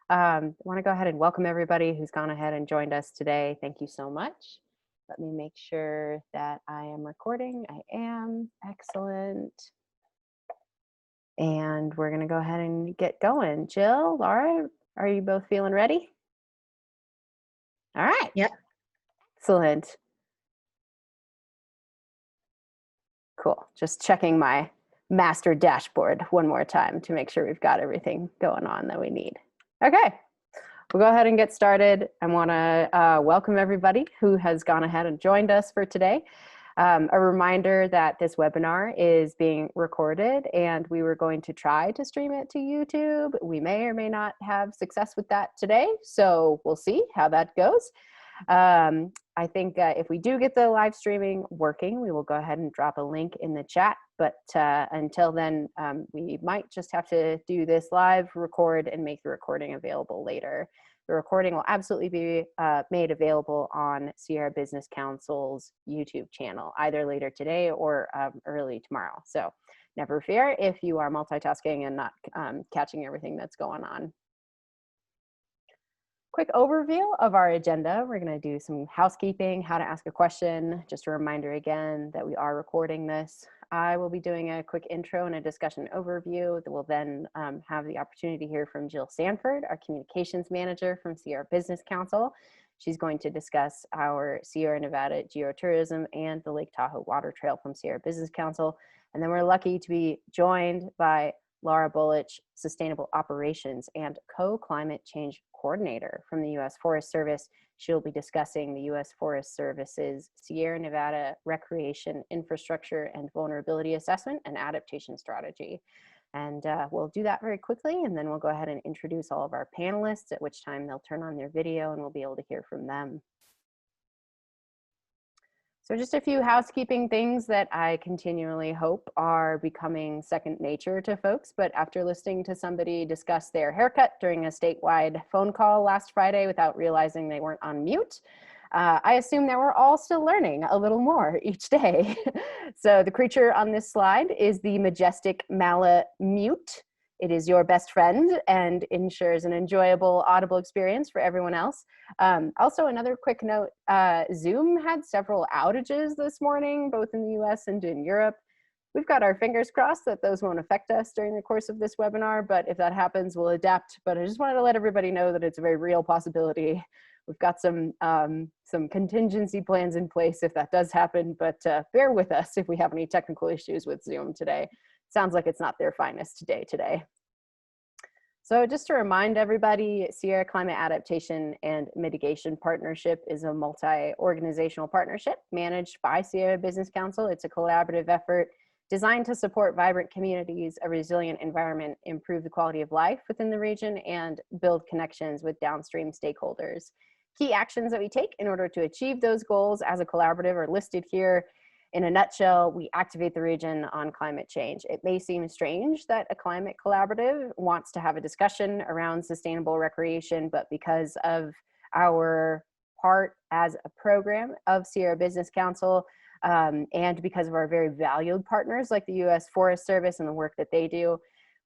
I want to go ahead and welcome everybody who's gone ahead and joined us today. Thank you so much. Let me make sure that I am recording. I am. Excellent. And we're going to go ahead and get going. Jill, Lara, are you both feeling ready? All right. Yep. Excellent. Cool. Just checking my master dashboard one more time to make sure we've got everything going on that we need. Okay. We'll go ahead and get started. I want to welcome everybody who has gone ahead and joined us for today. A reminder that this webinar is being recorded and we were going to try to stream it to YouTube. We may or may not have success with that today, so we'll see how that goes. I think if we do get the live streaming working, we will go ahead and drop a link in the chat. But until then, we might just have to do this live, record, and make the recording available later. The recording will absolutely be made available on Sierra Business Council's YouTube channel, either later today or early tomorrow. So never fear if you are multitasking and not catching everything that's going on. Quick overview of our agenda. We're going to do some housekeeping, how to ask a question. Just a reminder again that we are recording this. I will be doing a quick intro and a discussion overview that will then have the opportunity to hear from Jill Sanford, our communications manager from Sierra Business Council. She's going to discuss our Sierra Nevada geotourism and the Lake Tahoe Water Trail from Sierra Business Council. And then we're lucky to be joined by Lara Buluç, Sustainable Operations and Co-Climate Change Coordinator from the U.S. Forest Service. She'll be discussing the U.S. Forest Service's Sierra Nevada Recreation Infrastructure and Vulnerability Assessment and Adaptation Strategy. And we'll do that very quickly, and then we'll go ahead and introduce all of our panelists, at which time they'll turn on their video and we'll be able to hear from them. So just a few housekeeping things that I continually hope are becoming second nature to folks, but after listening to somebody discuss their haircut during a statewide phone call last Friday without realizing they weren't on mute, I assume that we're all still learning a little more each day. So the creature on this slide is the majestic Malamute. It is your best friend and ensures an enjoyable audible experience for everyone else. Also, another quick note, Zoom had several outages this morning, both in the US and in Europe. We've got our fingers crossed that those won't affect us during the course of this webinar, but if that happens, we'll adapt. But I just wanted to let everybody know that it's a very real possibility. We've got some contingency plans in place if that does happen, but bear with us if we have any technical issues with Zoom today. Sounds like it's not their finest day today. So just to remind everybody, Sierra Climate Adaptation and Mitigation Partnership is a multi-organizational partnership managed by Sierra Business Council. It's a collaborative effort designed to support vibrant communities, a resilient environment, improve the quality of life within the region, and build connections with downstream stakeholders. Key actions that we take in order to achieve those goals as a collaborative are listed here. In a nutshell, we activate the region on climate change. It may seem strange that a climate collaborative wants to have a discussion around sustainable recreation, but because of our part as a program of Sierra Business Council, and because of our very valued partners like the U.S. Forest Service and the work that they do,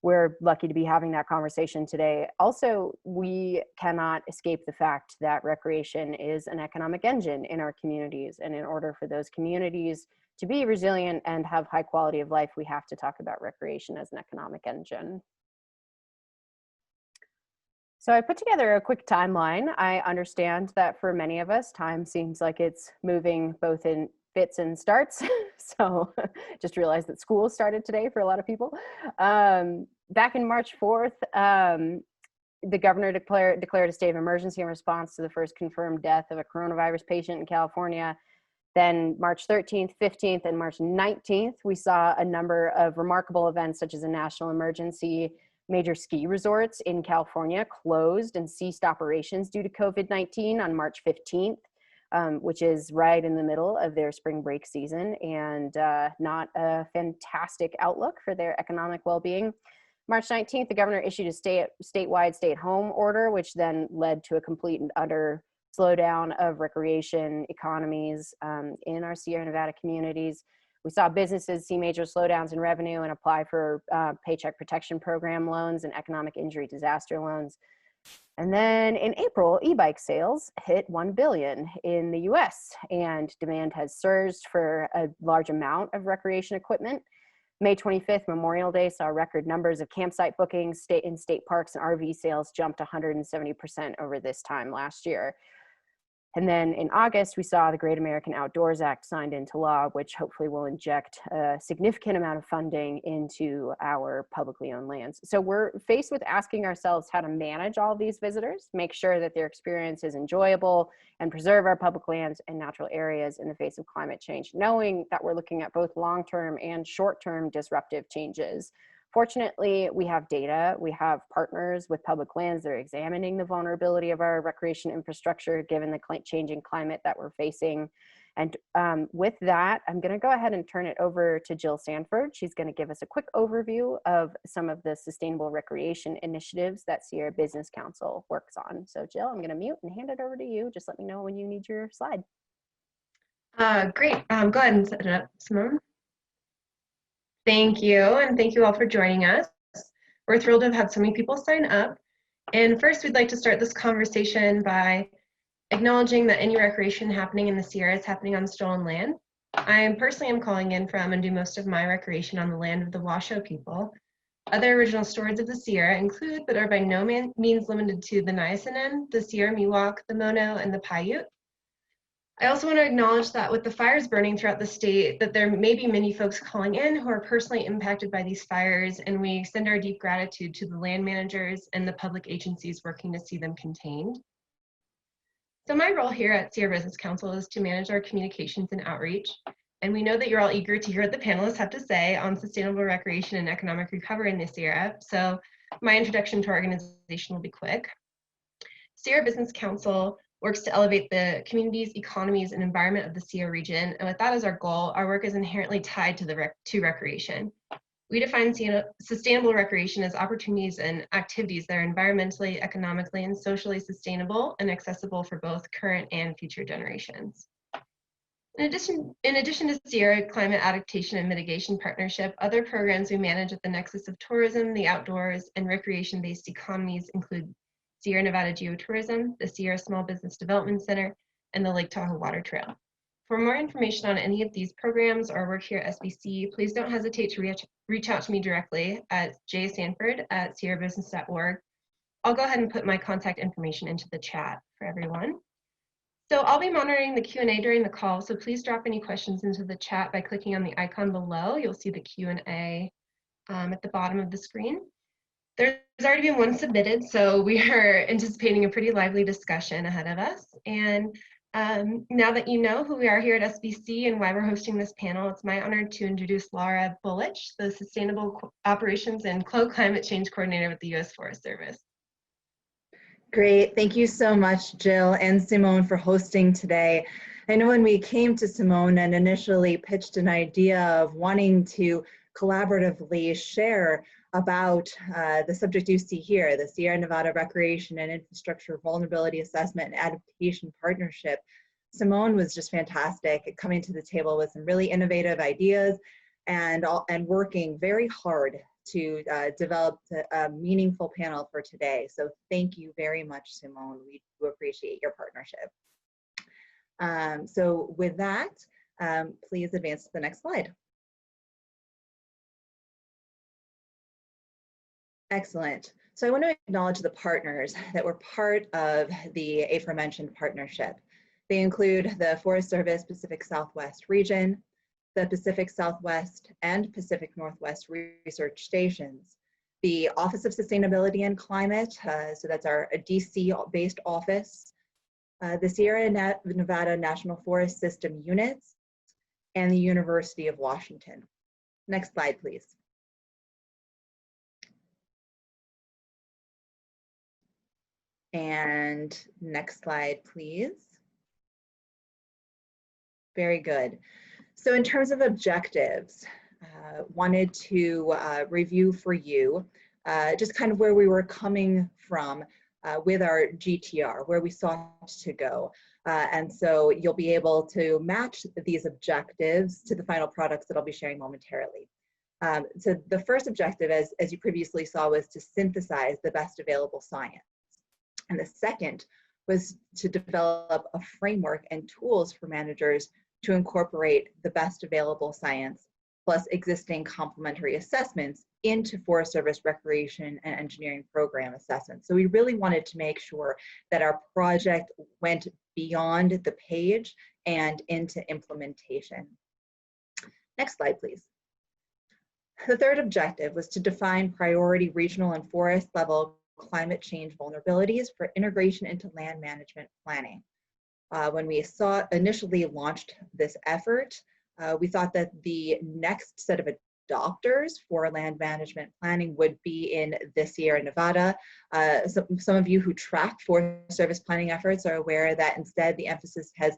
we're lucky to be having that conversation today. Also, we cannot escape the fact that recreation is an economic engine in our communities. And in order for those communities to be resilient and have high quality of life, we have to talk about recreation as an economic engine. So I put together a quick timeline. I understand that for many of us, time seems like it's moving both in fits and starts. So just realized that school started today for a lot of people. Back in March 4th, the governor declared a state of emergency in response to the first confirmed death of a coronavirus patient in California. Then March 13th, 15th, and March 19th, we saw a number of remarkable events such as a national emergency. Major ski resorts in California closed and ceased operations due to COVID-19 on March 15th. Which is right in the middle of their spring break season and not a fantastic outlook for their economic well-being. March 19th, the governor issued a statewide stay-at-home order, which then led to a complete and utter slowdown of recreation economies in our Sierra Nevada communities. We saw businesses see major slowdowns in revenue and apply for Paycheck Protection Program loans and economic injury disaster loans. And then in April, e-bike sales hit 1 billion in the US, and demand has surged for a large amount of recreation equipment. May 25th, Memorial Day, saw record numbers of campsite bookings in state parks, and RV sales jumped 170% over this time last year. And then in August, we saw the Great American Outdoors Act signed into law, which hopefully will inject a significant amount of funding into our publicly owned lands. So we're faced with asking ourselves how to manage all of these visitors, make sure that their experience is enjoyable, and preserve our public lands and natural areas in the face of climate change, knowing that we're looking at both long-term and short-term disruptive changes. Fortunately, we have data, we have partners with public lands that are examining the vulnerability of our recreation infrastructure given the changing climate that we're facing. And with that, I'm gonna go ahead and turn it over to Jill Sanford. She's gonna give us a quick overview of some of the sustainable recreation initiatives that Sierra Business Council works on. So Jill, I'm gonna mute and hand it over to you. Just let me know when you need your slide. Great, go ahead and set it up, Simone. Thank you, and thank you all for joining us. We're thrilled to have had so many people sign up. And first, we'd like to start this conversation by acknowledging that any recreation happening in the Sierra is happening on stolen land. I personally am calling in from and do most of my recreation on the land of the Washoe people. Other original stewards of the Sierra include, but are by no means limited to, the Niacinambo, the Sierra Miwok, the Mono, and the Paiute. I also want to acknowledge that with the fires burning throughout the state, that there may be many folks calling in who are personally impacted by these fires, and we extend our deep gratitude to the land managers and the public agencies working to see them contained. So my role here at Sierra Business Council is to manage our communications and outreach, and we know that you're all eager to hear what the panelists have to say on sustainable recreation and economic recovery in the Sierra, so my introduction to our organization will be quick. Sierra Business Council works to elevate the communities, economies, and environment of the Sierra region. And with that as our goal, our work is inherently tied to recreation. We define sustainable recreation as opportunities and activities that are environmentally, economically, and socially sustainable and accessible for both current and future generations. In addition to Sierra Climate Adaptation and Mitigation Partnership, other programs we manage at the nexus of tourism, the outdoors, and recreation-based economies include Sierra Nevada Geotourism, the Sierra Small Business Development Center, and the Lake Tahoe Water Trail. For more information on any of these programs or work here at SBC, please don't hesitate to reach out to me directly at jsanford@sierrabusiness.org. I'll go ahead and put my contact information into the chat for everyone. So I'll be monitoring the Q&A during the call, so please drop any questions into the chat by clicking on the icon below. You'll see the Q&A at the bottom of the screen. There's already been one submitted, so we are anticipating a pretty lively discussion ahead of us. And now that you know who we are here at SBC and why we're hosting this panel, it's my honor to introduce Lara Buluç, the Sustainable Operations and Climate Change Coordinator with the U.S. Forest Service. Great, thank you so much, Jill and Simone, for hosting today. I know when we came to Simone and initially pitched an idea of wanting to collaboratively share about the subject you see here, the Sierra Nevada Recreation and Infrastructure Vulnerability Assessment and Adaptation Partnership. Simone was just fantastic at coming to the table with some really innovative ideas and working very hard to develop a meaningful panel for today. So thank you very much, Simone. We do appreciate your partnership. So with that, please advance to the next slide. Excellent. So I want to acknowledge the partners that were part of the aforementioned partnership. They include the Forest Service Pacific Southwest region, the Pacific Southwest and Pacific Northwest research stations, the Office of Sustainability and Climate, so that's our DC-based office, the Sierra Nevada National Forest System units, and the University of Washington. Next slide, please. And next slide, please. Very good. So in terms of objectives, wanted to review for you just kind of where we were coming from with our GTR, where we sought to go. And so you'll be able to match these objectives to the final products that I'll be sharing momentarily. So the first objective, as you previously saw, was to synthesize the best available science. And the second was to develop a framework and tools for managers to incorporate the best available science plus existing complementary assessments into Forest Service recreation and engineering program assessments. So we really wanted to make sure that our project went beyond the page and into implementation. Next slide, please. The third objective was to define priority regional and forest level climate change vulnerabilities for integration into land management planning. When we initially launched this effort, we thought that the next set of adopters for land management planning would be in this year in Nevada. Some of you who track Forest Service planning efforts are aware that instead the emphasis has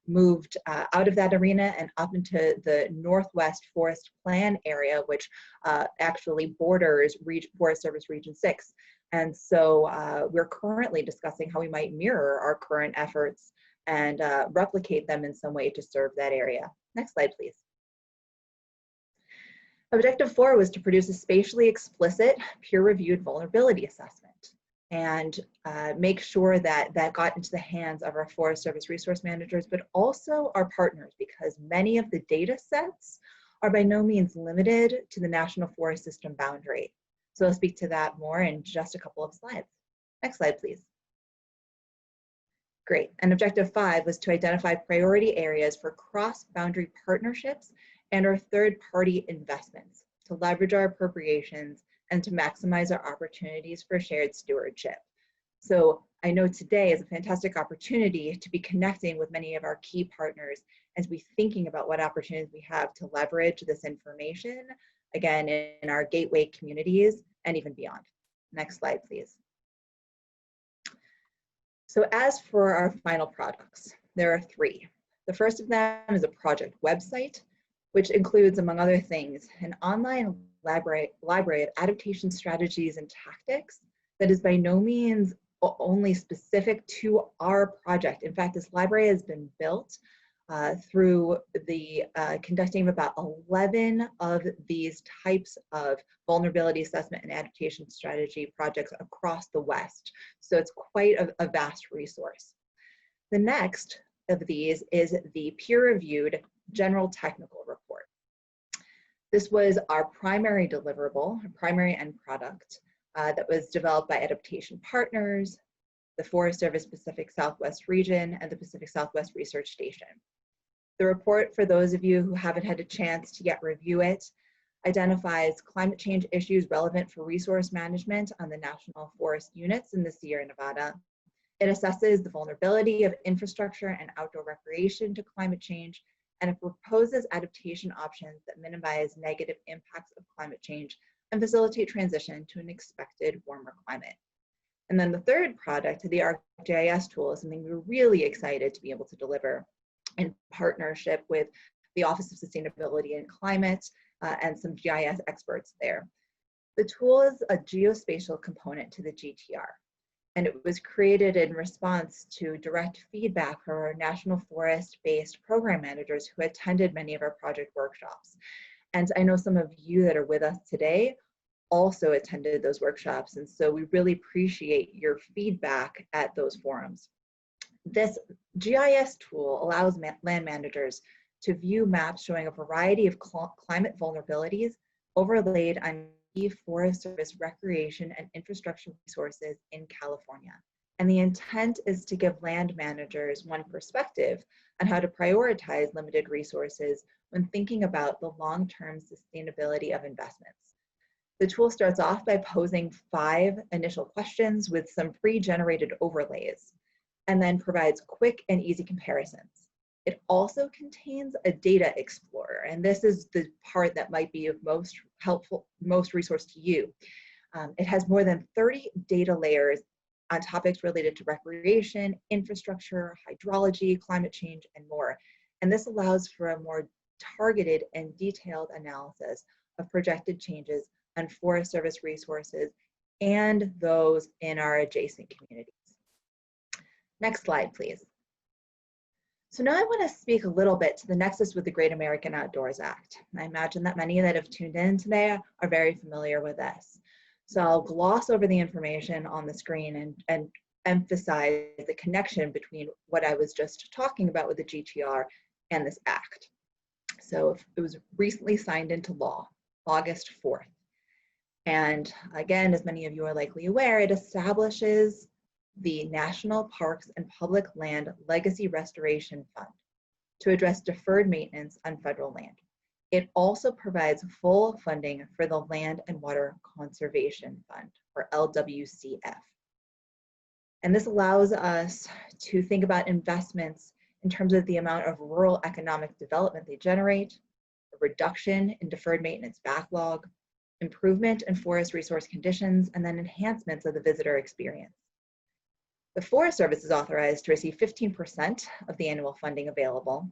moved out of that arena and up into the Northwest Forest Plan area, which actually borders Forest Service Region 6. And so we're currently discussing how we might mirror our current efforts and replicate them in some way to serve that area. Next slide, please. Objective 4 was to produce a spatially explicit, peer-reviewed vulnerability assessment and make sure that that got into the hands of our Forest Service resource managers, but also our partners, because many of the data sets are by no means limited to the National Forest System boundary. So I'll speak to that more in just a couple of slides. Next slide, please. Great. And objective 5 was to identify priority areas for cross-boundary partnerships and our third-party investments to leverage our appropriations and to maximize our opportunities for shared stewardship. So I know today is a fantastic opportunity to be connecting with many of our key partners as we thinking about what opportunities we have to leverage this information, again, in our gateway communities and even beyond. Next slide, please. So as for our final products, there are 3. The first of them is a project website, which includes, among other things, an online library of adaptation strategies and tactics that is by no means only specific to our project. In fact, this library has been built through the conducting of about 11 of these types of vulnerability assessment and adaptation strategy projects across the West. So it's quite a vast resource. The next of these is the peer-reviewed general technical report. This was our primary deliverable, primary end product that was developed by adaptation partners, the Forest Service Pacific Southwest region, and the Pacific Southwest Research Station. The report, for those of you who haven't had a chance to yet review it, identifies climate change issues relevant for resource management on the National Forest units in the Sierra Nevada. It assesses the vulnerability of infrastructure and outdoor recreation to climate change, and it proposes adaptation options that minimize negative impacts of climate change and facilitate transition to an expected warmer climate. And then the third product, the ArcGIS tool, is something we're really excited to be able to deliver in partnership with the Office of Sustainability and Climate and some GIS experts there. The tool is a geospatial component to the GTR, and it was created in response to direct feedback from our National Forest-based program managers who attended many of our project workshops. And I know some of you that are with us today also attended those workshops, and so we really appreciate your feedback at those forums. This GIS tool allows land managers to view maps showing a variety of climate vulnerabilities overlaid on key Forest Service recreation and infrastructure resources in California. And the intent is to give land managers one perspective on how to prioritize limited resources when thinking about the long-term sustainability of investments. The tool starts off by posing 5 initial questions with some pre-generated overlays, and then provides quick and easy comparisons. It also contains a data explorer, and this is the part that might be of most helpful, most resource to you. It has more than 30 data layers on topics related to recreation, infrastructure, hydrology, climate change, and more. And this allows for a more targeted and detailed analysis of projected changes on Forest Service resources and those in our adjacent communities. Next slide, please. So now I want to speak a little bit to the nexus with the Great American Outdoors Act. I imagine that many that have tuned in today are very familiar with this. So I'll gloss over the information on the screen and emphasize the connection between what I was just talking about with the GTR and this act. So it was recently signed into law, August 4th. And again, as many of you are likely aware, it establishes the National Parks and Public Land Legacy Restoration Fund to address deferred maintenance on federal land. It also provides full funding for the Land and Water Conservation Fund, or LWCF. And this allows us to think about investments in terms of the amount of rural economic development they generate, a reduction in deferred maintenance backlog, improvement in forest resource conditions, and then enhancements of the visitor experience. The Forest Service is authorized to receive 15% of the annual funding available,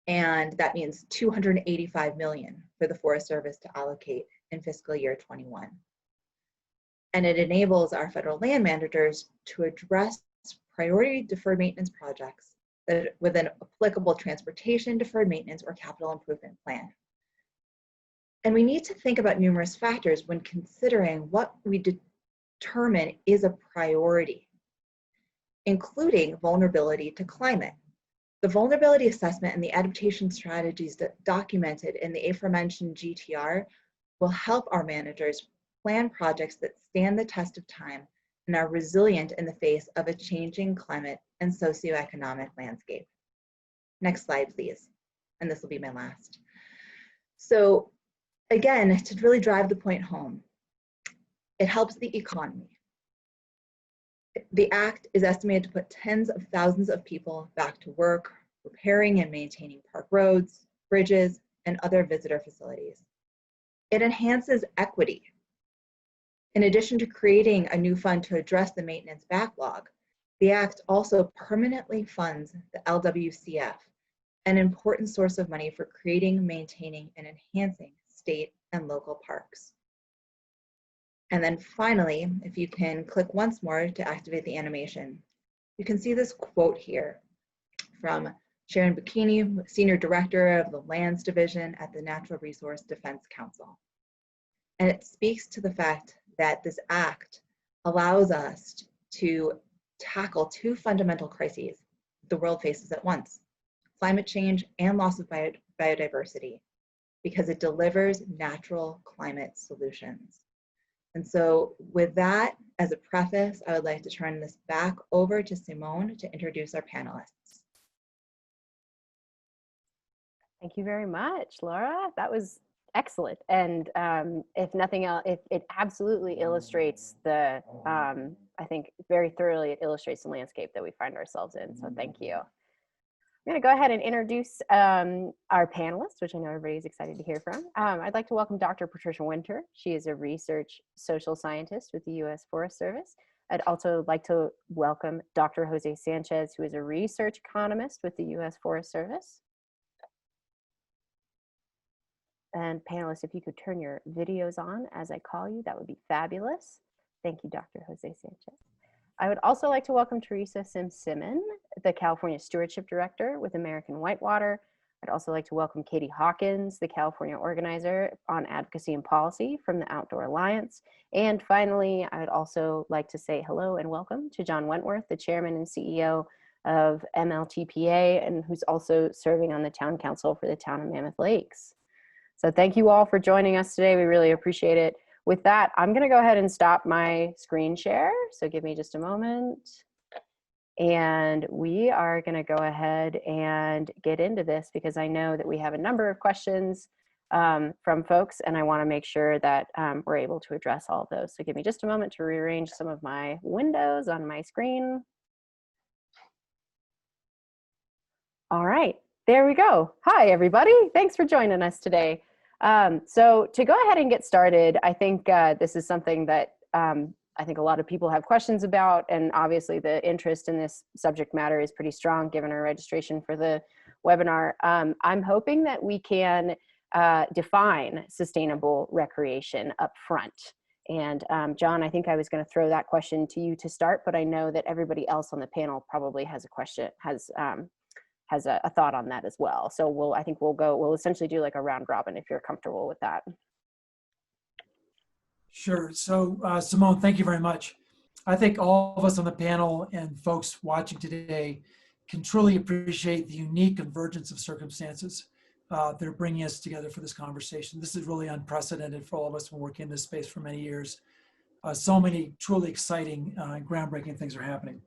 and that means $285 million for the Forest Service to allocate in fiscal year 21. And it enables our federal land managers to address priority deferred maintenance projects that with an applicable transportation deferred maintenance or capital improvement plan. And we need to think about numerous factors when considering what we determine is a priority, including vulnerability to climate. The vulnerability assessment and the adaptation strategies that documented in the aforementioned GTR will help our managers plan projects that stand the test of time and are resilient in the face of a changing climate and socioeconomic landscape. Next slide, please. And this will be my last. So again, to really drive the point home, it helps the economy. The act is estimated to put tens of thousands of people back to work, repairing and maintaining park roads, bridges, and other visitor facilities. It enhances equity. In addition to creating a new fund to address the maintenance backlog, the act also permanently funds the LWCF, an important source of money for creating, maintaining, and enhancing state and local parks. And then finally, if you can click once more to activate the animation, you can see this quote here from Sharon Bikini, Senior Director of the Lands Division at the Natural Resource Defense Council. And it speaks to the fact that this act allows us to tackle two fundamental crises the world faces at once: climate change and loss of biodiversity, because it delivers natural climate solutions. And so with that as a preface, I would like to turn this back over to Simone to introduce our panelists. Thank you very much, Lara. That was excellent. And if nothing else, it absolutely illustrates the, I think very thoroughly it illustrates the landscape that we find ourselves in. So thank you. I'm going to go ahead and introduce our panelists, which I know everybody's excited to hear from. I'd like to welcome Dr. Patricia Winter. She is a research social scientist with the U.S. Forest Service. I'd also like to welcome Dr. José Sánchez, who is a research economist with the U.S. Forest Service. And panelists, if you could turn your videos on as I call you, that would be fabulous. Thank you, Dr. José Sánchez. I would also like to welcome Teresa Simsiman, the California Stewardship Director with American Whitewater. I'd also like to welcome Katie Hawkins, the California Organizer on Advocacy and Policy from the Outdoor Alliance. And finally, I would also like to say hello and welcome to John Wentworth, the Chairman and CEO of MLTPA, and who's also serving on the Town Council for the Town of Mammoth Lakes. So thank you all for joining us today. We really appreciate it. With that, I'm going to go ahead and stop my screen share. So give me just a moment. And we are going to go ahead and get into this because I know that we have a number of questions from folks, and I want to make sure that we're able to address all of those. So give me just a moment to rearrange some of my windows on my screen. All right, there we go. Hi, everybody. Thanks for joining us today. So to go ahead and get started, I think this is something that I think a lot of people have questions about, and obviously the interest in this subject matter is pretty strong given our registration for the webinar. I'm hoping that we can define sustainable recreation up front. And John, I think I was going to throw that question to you to start, but I know that everybody else on the panel probably has a question, has a thought on that as well. So I think we'll essentially do like a round robin if you're comfortable with that. Sure. So Simone, thank you very much. I think all of us on the panel and folks watching today can truly appreciate the unique convergence of circumstances that are bringing us together for this conversation. This is really unprecedented for all of us who work in this space for many years. So many truly exciting, groundbreaking things are happening.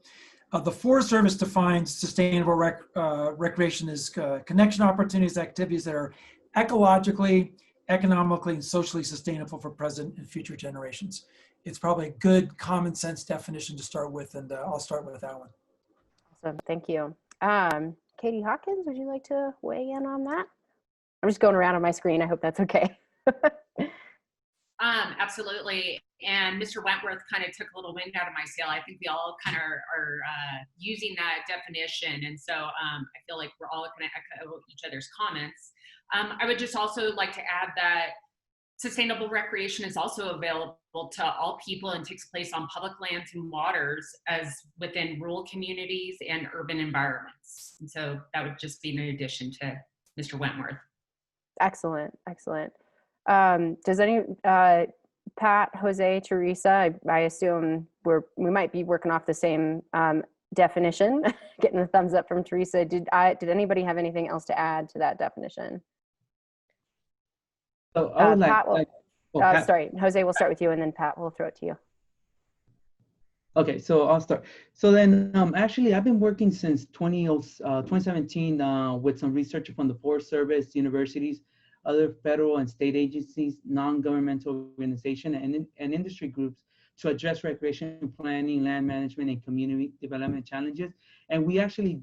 The Forest Service defines sustainable recreation as connection opportunities, activities that are ecologically, economically, and socially sustainable for present and future generations. It's probably a good common sense definition to start with, and I'll start with that one. Awesome, thank you. Katie Hawkins, would you like to weigh in on that? I'm just going around on my screen. I hope that's okay. Absolutely. And Mr. Wentworth kind of took a little wind out of my sail. I think we all kind of are using that definition. And so I feel like we're all going to echo each other's comments. I would just also like to add that sustainable recreation is also available to all people and takes place on public lands and waters as within rural communities and urban environments. And so that would just be in addition to Mr. Wentworth. Excellent, excellent. Does any, Pat, Jose, Teresa, I assume we might be working off the same definition, getting a thumbs up from Teresa. Did anybody have anything else to add to that definition? So I would Pat, sorry, Jose, we'll start with you and then Pat, we'll throw it to you. Okay, so I'll start. So then actually I've been working since 2017 with some research from the Forest Service, universities, other federal and state agencies, non-governmental organizations, and industry groups to address recreation planning, land management, and community development challenges. And we actually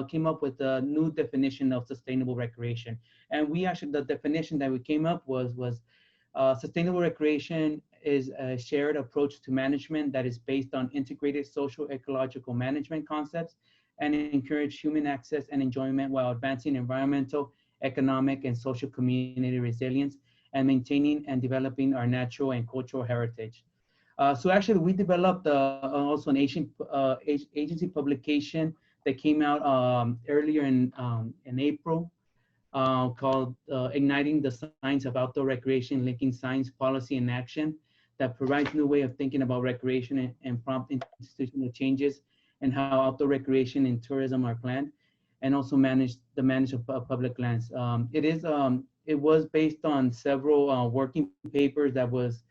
came up with a new definition of sustainable recreation. And the definition that we came up was sustainable recreation is a shared approach to management that is based on integrated social ecological management concepts and encourage human access and enjoyment while advancing environmental, economic, and social community resilience and maintaining and developing our natural and cultural heritage. So actually we developed also an agency publication that came out earlier in April called Igniting the Science of Outdoor Recreation, Linking Science, Policy, and Action, that provides new way of thinking about recreation and prompt institutional changes and how outdoor recreation and tourism are planned, and also manage of public lands. It was based on several working papers that was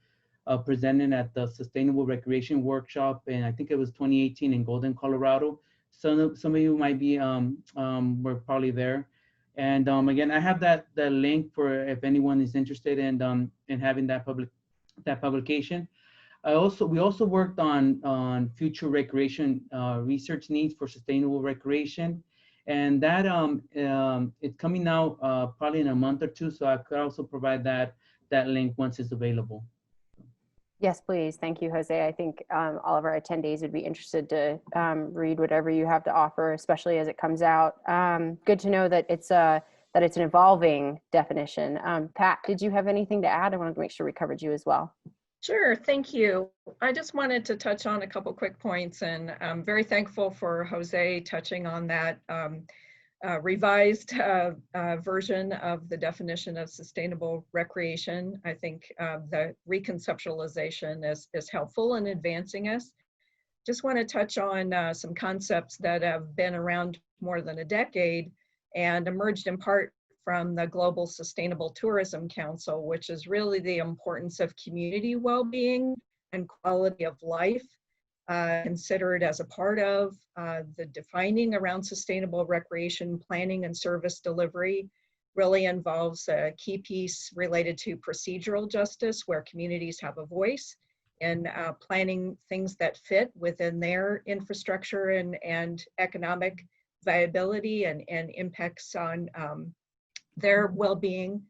presented at the Sustainable Recreation Workshop, and I think it was 2018 in Golden, Colorado. Some of you might be were probably there. And again, I have that link for if anyone is interested in having that publication. We also worked on future recreation research needs for sustainable recreation, and that it's coming out probably in a month or two. So I could also provide that link once it's available. Yes, please. Thank you, Jose. I think all of our attendees would be interested to read whatever you have to offer, especially as it comes out. Good to know that it's an evolving definition. Pat, did you have anything to add? I wanted to make sure we covered you as well. Sure, thank you. I just wanted to touch on a couple quick points, and I'm very thankful for Jose touching on that revised version of the definition of sustainable recreation. I think the reconceptualization is helpful in advancing us. Just want to touch on some concepts that have been around more than a decade and emerged in part from the Global Sustainable Tourism Council, which is really the importance of community well-being and quality of life considered as a part of the defining around sustainable recreation planning and service delivery. Really involves a key piece related to procedural justice, where communities have a voice in planning things that fit within their infrastructure and economic viability and impacts on their well-being.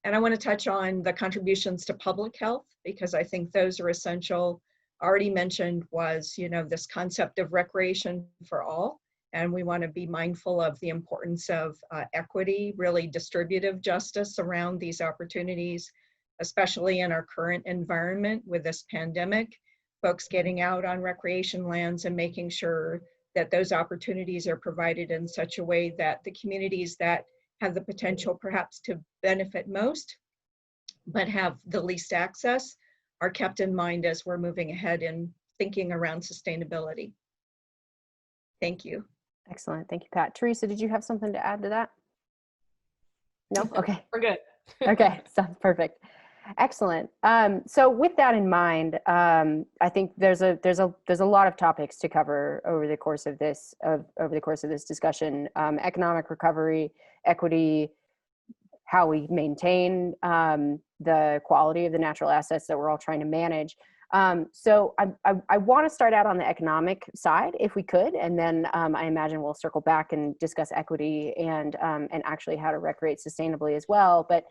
And I want to touch on the contributions to public health, because I think those are essential. Already mentioned was, this concept of recreation for all, and we want to be mindful of the importance of equity, really distributive justice around these opportunities, especially in our current environment with this pandemic, folks getting out on recreation lands and making sure that those opportunities are provided in such a way that the communities that have the potential perhaps to benefit most, but have the least access, are kept in mind as we're moving ahead in thinking around sustainability. Thank you. Excellent. Thank you, Pat. Teresa, did you have something to add to that? No? Okay. We're good. Okay, sounds perfect. Excellent. So with that in mind, I think there's a lot of topics to cover over the course of this discussion. Economic recovery, equity, how we maintain the quality of the natural assets that we're all trying to manage. So I want to start out on the economic side, if we could, and then I imagine we'll circle back and discuss equity and actually how to recreate sustainably as well. But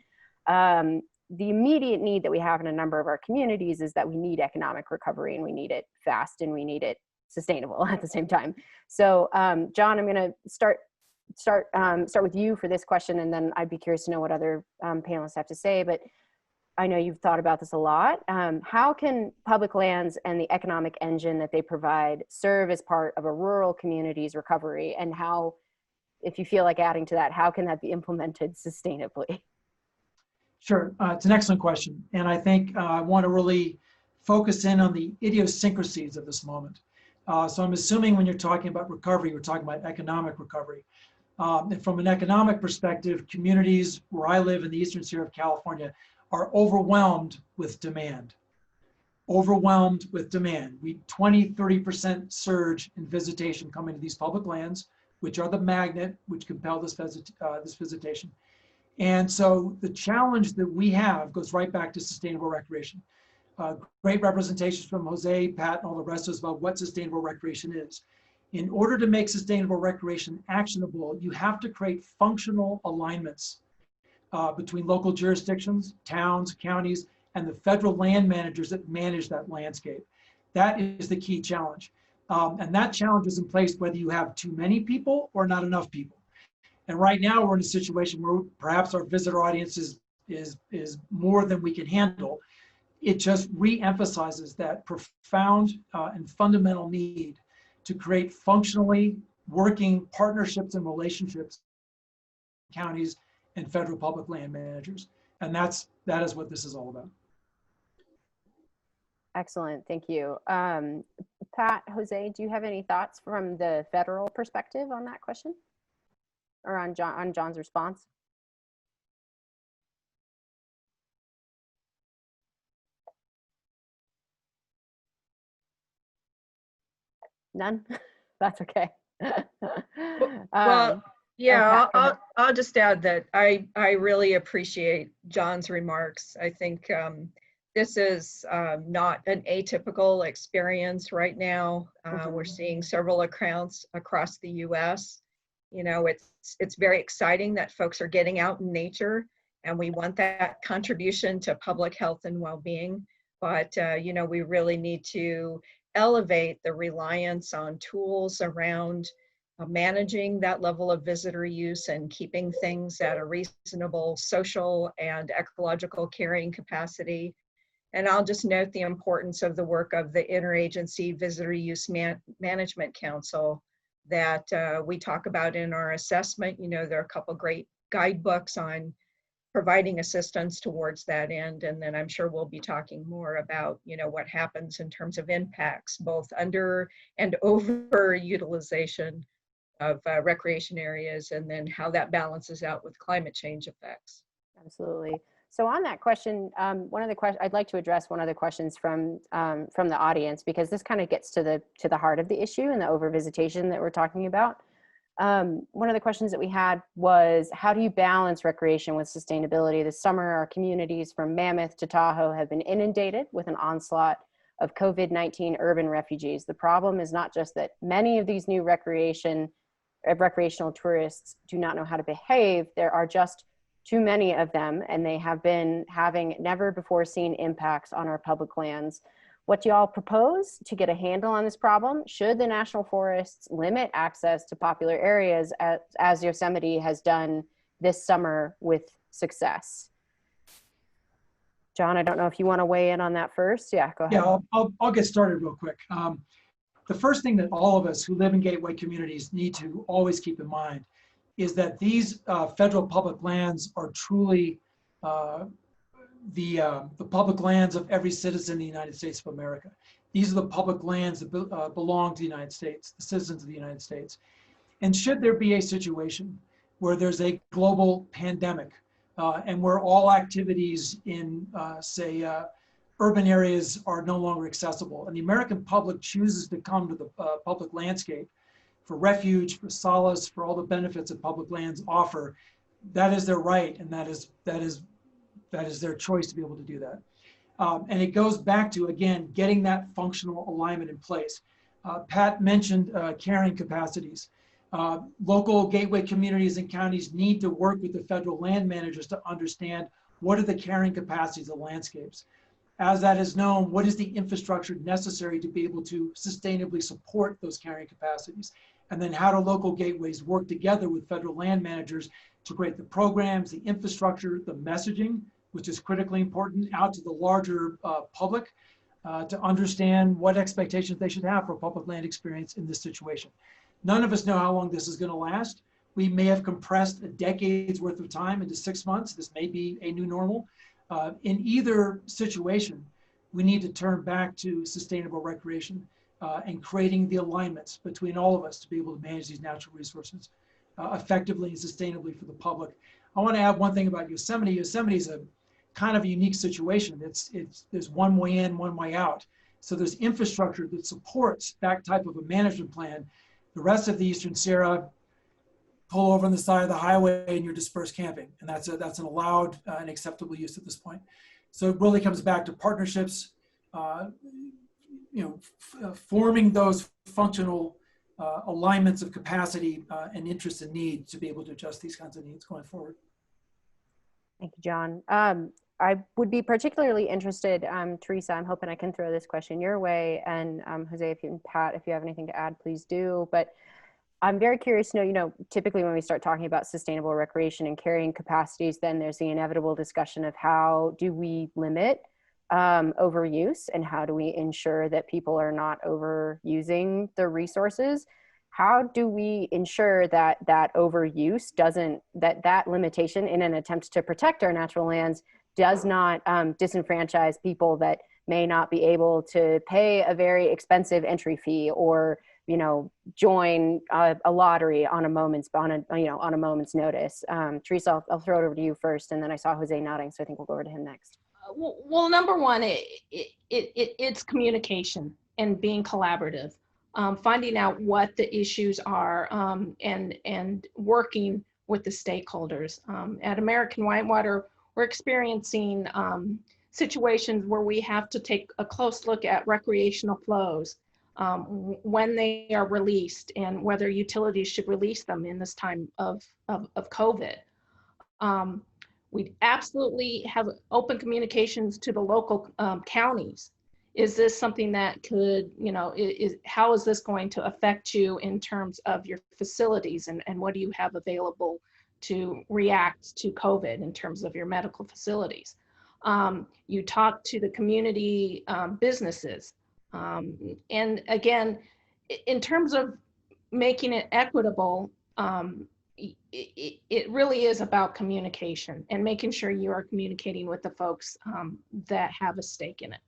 the immediate need that we have in a number of our communities is that we need economic recovery, and we need it fast, and we need it sustainable at the same time. So John, I'm going to start with you for this question, and then I'd be curious to know what other panelists have to say. But I know you've thought about this a lot. How can public lands and the economic engine that they provide serve as part of a rural community's recovery? And how, if you feel like adding to that, how can that be implemented sustainably? Sure, it's an excellent question. And I think I want to really focus in on the idiosyncrasies of this moment. So I'm assuming when you're talking about recovery, we're talking about economic recovery. And from an economic perspective, communities where I live in the Eastern Sierra of California are overwhelmed with demand. Overwhelmed with demand. 20–30% surge in visitation coming to these public lands, which are the magnet which compel this visitation. And so the challenge that we have goes right back to sustainable recreation. Great representations from José, Pat, and all the rest of us about what sustainable recreation is. In order to make sustainable recreation actionable, you have to create functional alignments between local jurisdictions, towns, counties, and the federal land managers that manage that landscape. That is the key challenge. And that challenge is in place whether you have too many people or not enough people. And right now we're in a situation where perhaps our visitor audience is more than we can handle. It just re-emphasizes that profound and fundamental need to create functionally working partnerships and relationships with counties and federal public land managers. And that is what this is all about. Excellent, thank you. Pat, José, do you have any thoughts from the federal perspective on that question? Or on John's response? None? That's okay. Well, yeah, okay. I'll just add that I really appreciate John's remarks. I think this is not an atypical experience right now. We're seeing several accounts across the US. You know, it's very exciting that folks are getting out in nature, and we want that contribution to public health and well-being. But, you know, we really need to elevate the reliance on tools around managing that level of visitor use and keeping things at a reasonable social and ecological carrying capacity. And I'll just note the importance of the work of the Interagency Visitor Use Management Council that we talk about in our assessment. You know, there are a couple great guidebooks on providing assistance towards that end. And then I'm sure we'll be talking more about, you know, what happens in terms of impacts, both under and over utilization of recreation areas, and then how that balances out with climate change effects. Absolutely. So on that question, I'd like to address one of the questions from the audience, because this kind of gets to the heart of the issue and the overvisitation that we're talking about. One of the questions that we had was, how do you balance recreation with sustainability? This summer, our communities from Mammoth to Tahoe have been inundated with an onslaught of COVID-19 urban refugees. The problem is not just that many of these new recreational tourists do not know how to behave. There are just too many of them, and they have been having never before seen impacts on our public lands. What do y'all propose to get a handle on this problem? Should the national forests limit access to popular areas as Yosemite has done this summer with success? John, I don't know if you want to weigh in on that first. Yeah, go ahead. Yeah, I'll get started real quick. The first thing that all of us who live in gateway communities need to always keep in mind is that these federal public lands are truly the public lands of every citizen in the United States of America. These are the public lands that belong to the United States, the citizens of the United States. And should there be a situation where there's a global pandemic and where all activities in, say, urban areas are no longer accessible, and the American public chooses to come to the public landscape for refuge, for solace, for all the benefits that public lands offer, that is their right, and that is their choice to be able to do that. And it goes back to, again, getting that functional alignment in place. Pat mentioned carrying capacities. Local gateway communities and counties need to work with the federal land managers to understand what are the carrying capacities of landscapes. As that is known, what is the infrastructure necessary to be able to sustainably support those carrying capacities? And then how do local gateways work together with federal land managers to create the programs, the infrastructure, the messaging, which is critically important, out to the larger public to understand what expectations they should have for a public land experience in this situation. None of us know how long this is going to last. We may have compressed a decade's worth of time into 6 months. This may be a new normal. In either situation, we need to turn back to sustainable recreation and creating the alignments between all of us to be able to manage these natural resources effectively and sustainably for the public. I want to add one thing about Yosemite. Yosemite is a kind of a unique situation. There's one way in, one way out. So there's infrastructure that supports that type of a management plan. The rest of the Eastern Sierra, pull over on the side of the highway and you're dispersed camping. And that's an allowed and acceptable use at this point. So it really comes back to partnerships, forming those functional alignments of capacity and interest and need to be able to adjust these kinds of needs going forward. Thank you, John. I would be particularly interested, Teresa, I'm hoping I can throw this question your way, and Jose, and Pat, if you have anything to add, please do. But I'm very curious to know, typically when we start talking about sustainable recreation and carrying capacities, then there's the inevitable discussion of how do we limit overuse and how do we ensure that people are not overusing the resources? How do we ensure that that overuse doesn't, that limitation in an attempt to protect our natural lands does not disenfranchise people that may not be able to pay a very expensive entry fee or join a lottery on a moment's notice. Teresa, I'll throw it over to you first, and then I saw Jose nodding, so I think we'll go over to him next. Well, number one, it's communication and being collaborative, finding out what the issues are, and working with the stakeholders. At American Whitewater, we're experiencing situations where we have to take a close look at recreational flows when they are released and whether utilities should release them in this time of COVID. We absolutely have open communications to the local counties. Is this something that could, how is this going to affect you in terms of your facilities, and what do you have available to react to COVID in terms of your medical facilities? You talk to the community businesses. And again, in terms of making it equitable, it really is about communication and making sure you are communicating with the folks that have a stake in it.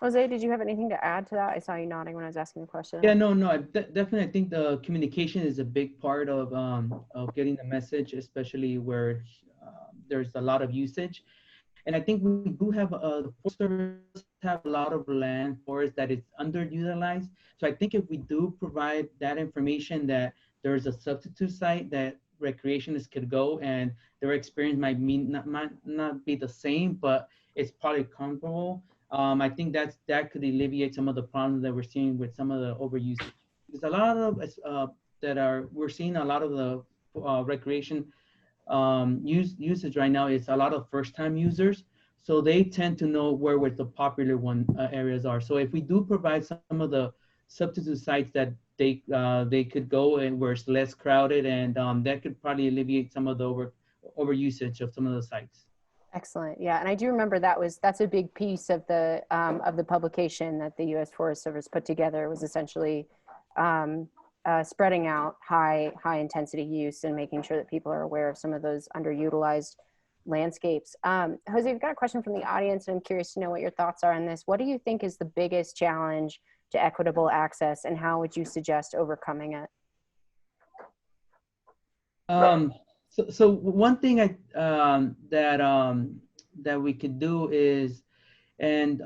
Jose, did you have anything to add to that? I saw you nodding when I was asking the question. Yeah, no, definitely. I think the communication is a big part of getting the message, especially where there's a lot of usage. And I think we do have the Forest Service have a lot of land forest that is underutilized. So I think if we do provide that information that there's a substitute site that recreationists could go and their experience might not be the same, but it's probably comparable. I think that could alleviate some of the problems that we're seeing with some of the overuse. There's a lot of we're seeing a lot of the recreation usage right now. It's a lot of first-time users, so they tend to know where the popular areas are. So if we do provide some of the substitute sites that they could go and where it's less crowded, and that could probably alleviate some of the overusage of some of the sites. Excellent. Yeah, and I do remember that's a big piece of the publication that the U.S. Forest Service put together, was essentially spreading out high intensity use and making sure that people are aware of some of those underutilized landscapes. Jose, we've got a question from the audience, and I'm curious to know what your thoughts are on this. What do you think is the biggest challenge to equitable access, and how would you suggest overcoming it? So one thing that we could do is, and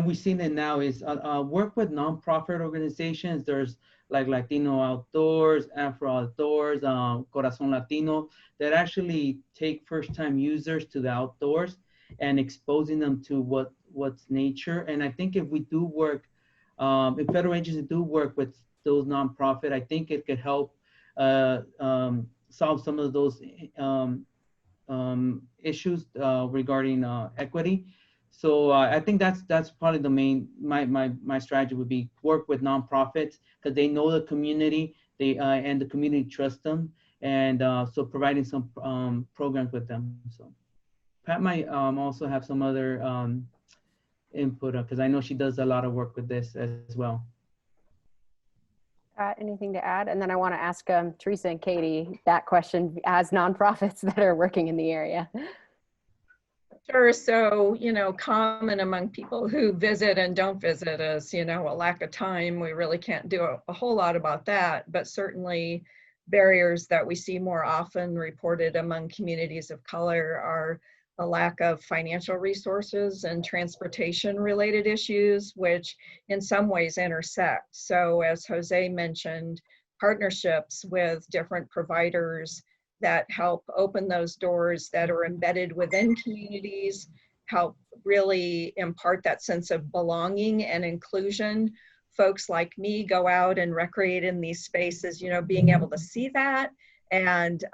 we've seen it now, is work with nonprofit organizations. There's like Latino Outdoors, Afro Outdoors, Corazon Latino, that actually take first-time users to the outdoors and exposing them to what's nature. And I think if we do work, if federal agencies do work with those nonprofit, I think it could help solve some of those issues regarding equity. So I think that's probably the main, my strategy would be work with nonprofits, because they know the community, and the community trusts them, and so providing some programs with them. So Pat might also have some other input, because I know she does a lot of work with this as well. Anything to add? And then I want to ask Teresa and Katie that question as nonprofits that are working in the area. Sure. So, common among people who visit and don't visit is, a lack of time. We really can't do a whole lot about that, but certainly barriers that we see more often reported among communities of color are a lack of financial resources and transportation related issues, which in some ways intersect. So as Jose mentioned, partnerships with different providers that help open those doors that are embedded within communities, help really impart that sense of belonging and inclusion. Folks like me go out and recreate in these spaces, being able to see that and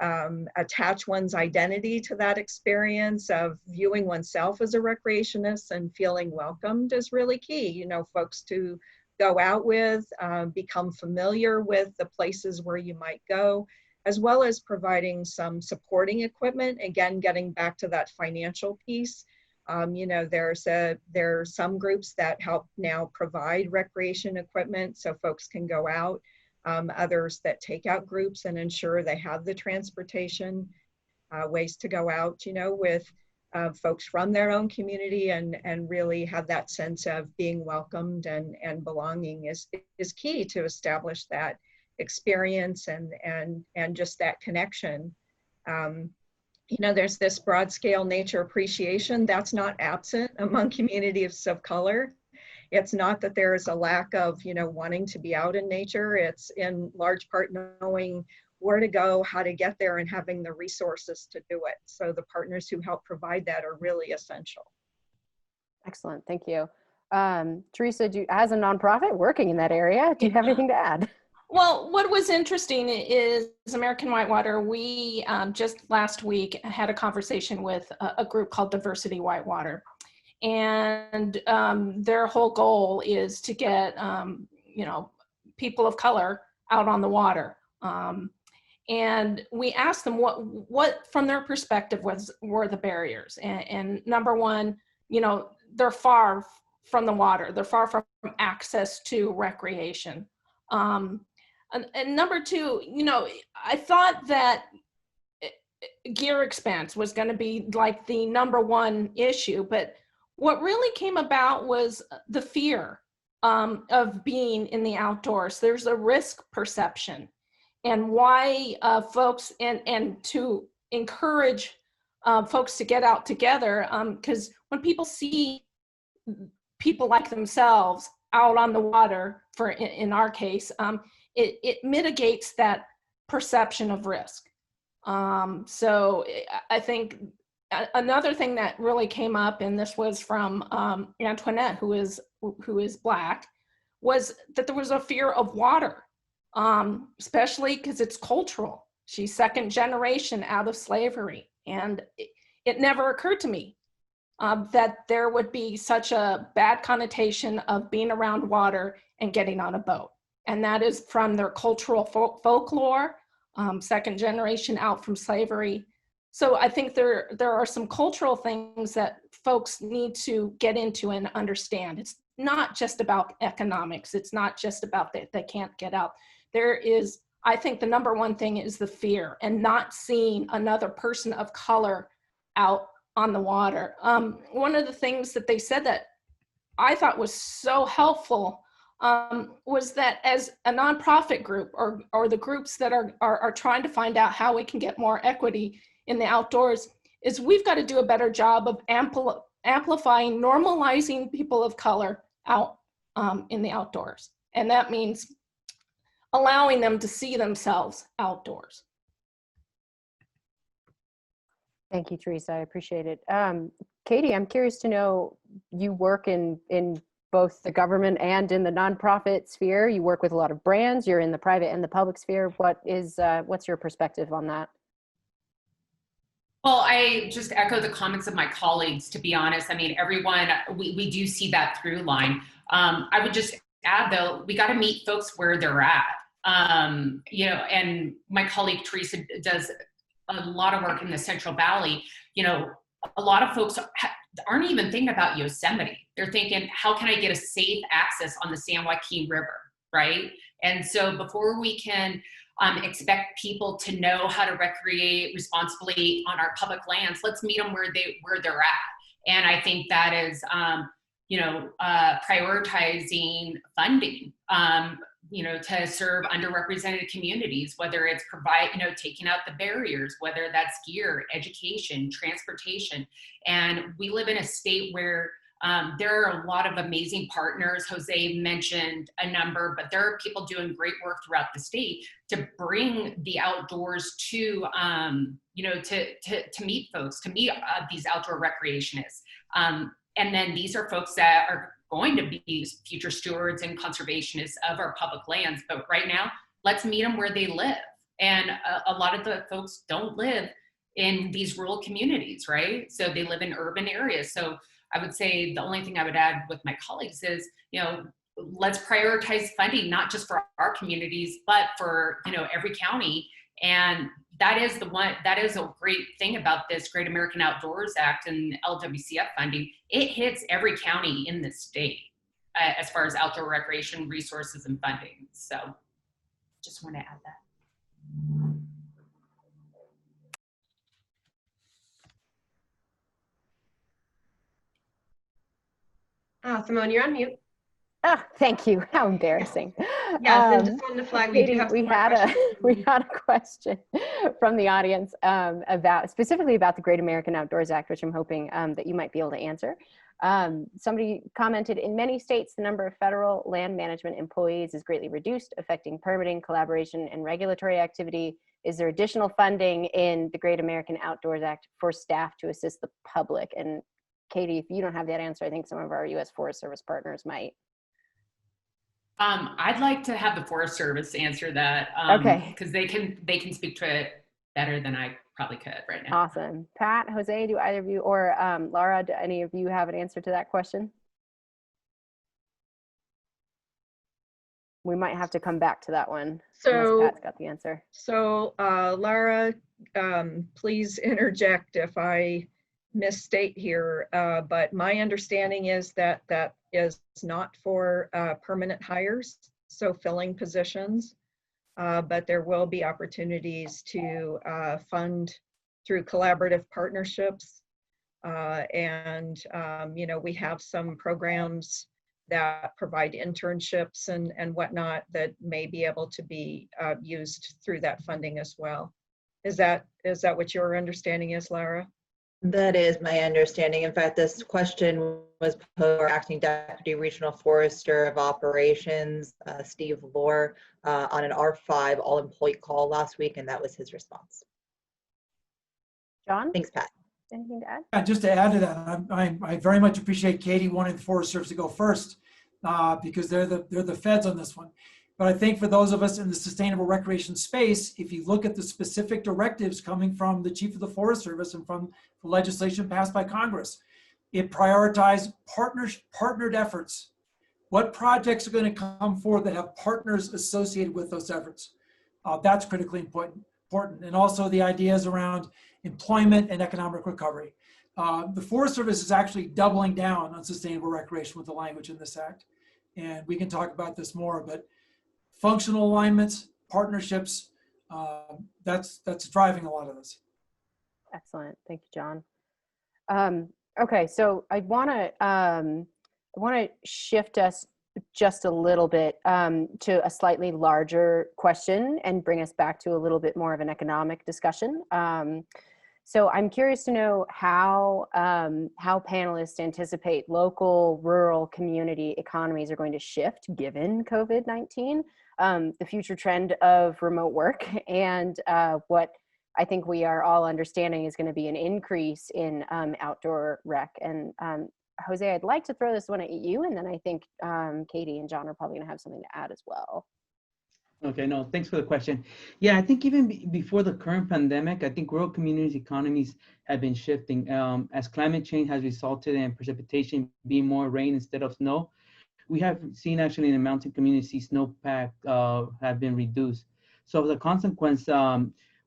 attach one's identity to that experience of viewing oneself as a recreationist and feeling welcomed is really key. Folks to go out with, become familiar with the places where you might go, as well as providing some supporting equipment. Again, getting back to that financial piece. There are some groups that help now provide recreation equipment so folks can go out. Others that take out groups and ensure they have the transportation, ways to go out, with folks from their own community and really have that sense of being welcomed and belonging is key to establish that experience and just that connection. There's this broad scale nature appreciation that's not absent among communities of color. It's not that there is a lack of, wanting to be out in nature. It's in large part knowing where to go, how to get there, and having the resources to do it. So the partners who help provide that are really essential. Excellent, thank you. Teresa, as a nonprofit working in that area, do you have anything to add? Well, what was interesting is American Whitewater, we just last week had a conversation with a group called Diversity Whitewater. And their whole goal is to get, people of color out on the water. And we asked them what from their perspective were the barriers. And number one, they're far from the water. They're far from access to recreation. And number two, I thought that gear expense was going to be like the number one issue, but what really came about was the fear of being in the outdoors. There's a risk perception, and why folks, and to encourage folks to get out together, because when people see people like themselves out on the water, in our case, it mitigates that perception of risk. So I think another thing that really came up, and this was from Antoinette, who is Black, was that there was a fear of water, especially because it's cultural. She's second generation out of slavery, and it never occurred to me that there would be such a bad connotation of being around water and getting on a boat. And that is from their cultural folklore, second generation out from slavery. So I think there are some cultural things that folks need to get into and understand. It's not just about economics. It's not just about that they can't get out. I think the number one thing is the fear, and not seeing another person of color out on the water. One of the things that they said that I thought was so helpful was that as a nonprofit group or the groups that are trying to find out how we can get more equity in the outdoors, is we've got to do a better job of amplifying, normalizing people of color out in the outdoors. And that means allowing them to see themselves outdoors. Thank you, Teresa. I appreciate it. Katie, I'm curious to know, you work in both the government and in the nonprofit sphere. You work with a lot of brands. You're in the private and the public sphere. What's your perspective on that? Well, I just echo the comments of my colleagues, to be honest. I mean, everyone, we do see that through line. I would just add, though, we got to meet folks where they're at. You know, and my colleague Teresa does a lot of work in the Central Valley. You know, a lot of folks aren't even thinking about Yosemite. They're thinking, how can I get a safe access on the San Joaquin River, right? And so before we can expect people to know how to recreate responsibly on our public lands, let's meet them where they're at. And I think that is, you know, prioritizing funding, you know, to serve underrepresented communities, whether it's taking out the barriers, whether that's gear, education, transportation. And we live in a state where there are a lot of amazing partners. Jose mentioned a number, but there are people doing great work throughout the state to bring the outdoors to, you know, to meet folks, to meet these outdoor recreationists. And then these are folks that are going to be future stewards and conservationists of our public lands. But right now, let's meet them where they live. And a lot of the folks don't live in these rural communities, right? So they live in urban areas. So I would say the only thing I would add with my colleagues is, you know, let's prioritize funding, not just for our communities, but for, you know, every county. And that is a great thing about this Great American Outdoors Act and LWCF funding. It hits every county in the state as far as outdoor recreation resources and funding. So just want to add that. Simone, you're on mute. Oh, thank you. How embarrassing. Yes, and just on the flag, Katie, we had a question from the audience specifically about the Great American Outdoors Act, which I'm hoping that you might be able to answer. Somebody commented, in many states, the number of federal land management employees is greatly reduced, affecting permitting, collaboration, and regulatory activity. Is there additional funding in the Great American Outdoors Act for staff to assist the public? And Katie, if you don't have that answer, I think some of our U.S. Forest Service partners might. I'd like to have the Forest Service answer that, okay, because they can speak to it better than I probably could right now. Awesome. Pat, Jose, do either of you, or Lara, do any of you have an answer to that question? We might have to come back to that one. So Pat's got the answer. So Lara, please interject if I misstate here, but my understanding is that that is not for permanent hires, so filling positions, but there will be opportunities to fund through collaborative partnerships. And you know, we have some programs that provide internships and whatnot that may be able to be used through that funding as well. Is that what your understanding is, Lara? That is my understanding. In fact, this question was posed to our Acting Deputy Regional Forester of Operations, Steve Lohr, on an R5 all-employee call last week, and that was his response. John? Thanks, Pat. Anything to add? Just to add to that, I very much appreciate Katie wanting the Forest Service to go first because they're the feds on this one. But I think for those of us in the sustainable recreation space, if you look at the specific directives coming from the Chief of the Forest Service and from the legislation passed by Congress, it prioritized partnered efforts. What projects are going to come forward that have partners associated with those efforts? That's critically important. And also the ideas around employment and economic recovery. The Forest Service is actually doubling down on sustainable recreation with the language in this act. And we can talk about this more, but functional alignments, partnerships, that's driving a lot of this. Excellent. Thank you, John. Okay, so I want to shift us just a little bit to a slightly larger question and bring us back to a little bit more of an economic discussion. So I'm curious to know how panelists anticipate local, rural, community economies are going to shift given COVID-19, the future trend of remote work, and what I think we are all understanding is going to be an increase in outdoor rec. And Jose, I'd like to throw this one at you, and then I think Katie and John are probably going to have something to add as well. Okay, no, thanks for the question. Yeah, I think even before the current pandemic, I think rural communities' economies have been shifting as climate change has resulted in precipitation being more rain instead of snow. We have seen actually in the mountain communities, snowpack have been reduced. So as a consequence,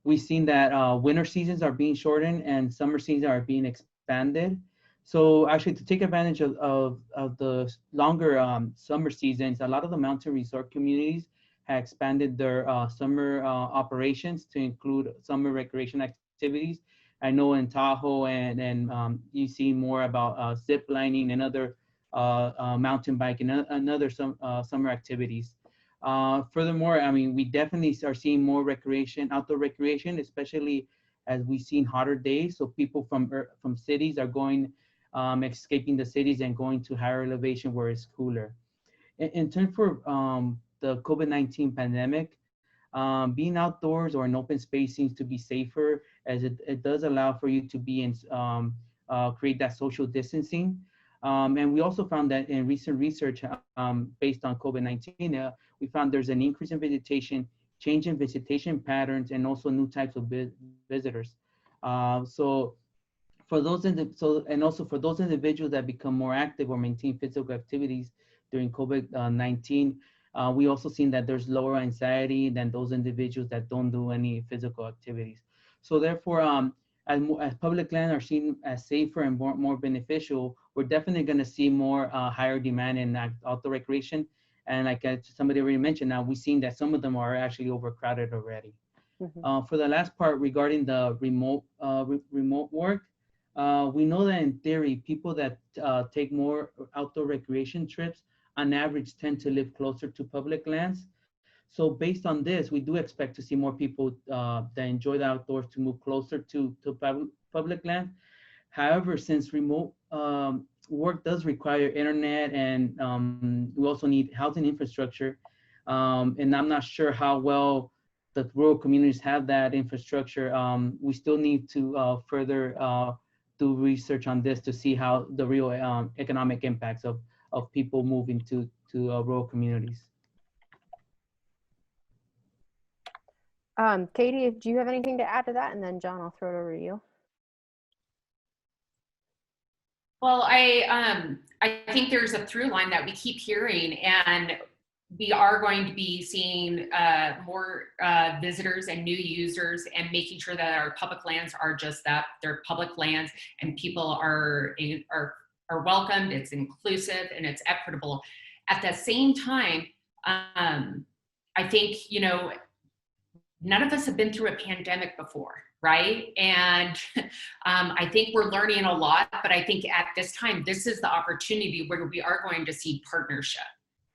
we've seen that winter seasons are being shortened and summer seasons are being expanded. So actually to take advantage of the longer summer seasons, a lot of the mountain resort communities have expanded their summer operations to include summer recreation activities. I know in Tahoe and you see more about zip lining and other mountain biking and other summer activities. Furthermore, I mean, we definitely are seeing more recreation, outdoor recreation, especially as we've seen hotter days. So people from cities are going, escaping the cities and going to higher elevation where it's cooler. In turn for the COVID-19 pandemic, being outdoors or in open space seems to be safer, as it does allow for you to be in, create that social distancing. And we also found that in recent research based on COVID-19, we found there's an increase in visitation, change in visitation patterns, and also new types of visitors. So for those and also for those individuals that become more active or maintain physical activities during COVID-19, we also seen that there's lower anxiety than those individuals that don't do any physical activities. So therefore, as public lands are seen as safer and more beneficial, we're definitely going to see more higher demand in outdoor recreation. And like somebody already mentioned, now we've seen that some of them are actually overcrowded already. Mm-hmm. For the last part regarding the remote work, we know that in theory, people that take more outdoor recreation trips on average tend to live closer to public lands. So based on this, we do expect to see more people that enjoy the outdoors to move closer to public land. However, since remote work does require internet and we also need housing infrastructure, and I'm not sure how well the rural communities have that infrastructure, we still need to further do research on this to see how the real economic impacts of people moving to rural communities. Katie, do you have anything to add to that? And then John, I'll throw it over to you. Well, I think there's a through line that we keep hearing, and we are going to be seeing more visitors and new users, and making sure that our public lands are just that, they're public lands, and people are welcomed, it's inclusive, and it's equitable. At the same time, I think, you know, none of us have been through a pandemic before, right? And I think we're learning a lot, but I think at this time, this is the opportunity where we are going to see partnership,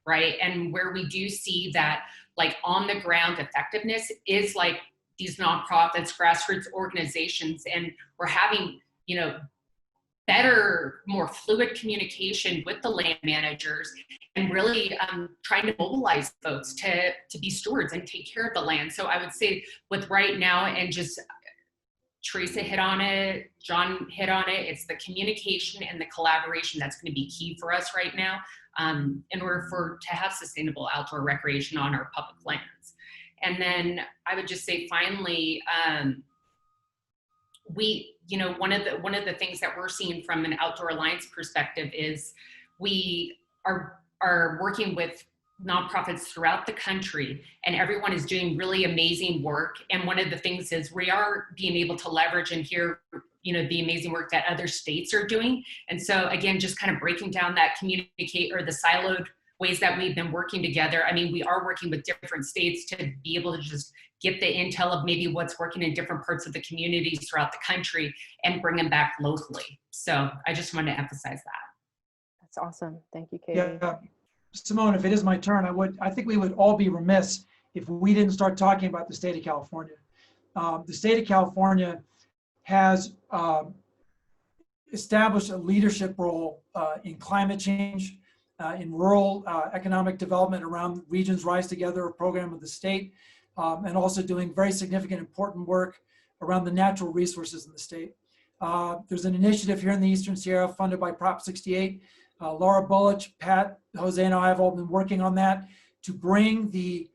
right? And where we do see that like on the ground effectiveness is like these nonprofits, grassroots organizations, and we're having, you know, better, more fluid communication with the land managers, and really trying to mobilize folks to be stewards and take care of the land. So I would say with right now, and just Teresa hit on it, John hit on it, it's the communication and the collaboration that's going to be key for us right now in order to have sustainable outdoor recreation on our public lands. And then I would just say finally, you know, one of the things that we're seeing from an Outdoor Alliance perspective is we are working with nonprofits throughout the country, and everyone is doing really amazing work. And one of the things is we are being able to leverage and hear, you know, the amazing work that other states are doing. And so again, just kind of breaking down that the siloed ways that we've been working together. I mean, we are working with different states to be able to just get the intel of maybe what's working in different parts of the communities throughout the country and bring them back locally. So I just wanted to emphasize that. That's awesome. Thank you, Katie. Yeah, Simone, if it is my turn, I think we would all be remiss if we didn't start talking about the state of California. The state of California has established a leadership role in climate change, in rural economic development around Regions Rise Together, a program of the state, and also doing very significant, important work around the natural resources in the state. There's an initiative here in the Eastern Sierra funded by Prop 68. Lara, Buluç, Pat, Jose, and I have all been working on that to bring the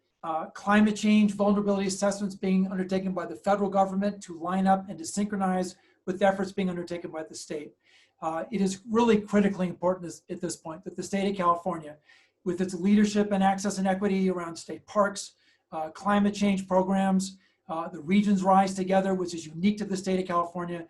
climate change vulnerability assessments being undertaken by the federal government to line up and to synchronize with efforts being undertaken by the state. It is really critically important at this point that the state of California, with its leadership and access and equity around state parks, climate change programs, the Regions Rise Together, which is unique to the state of California,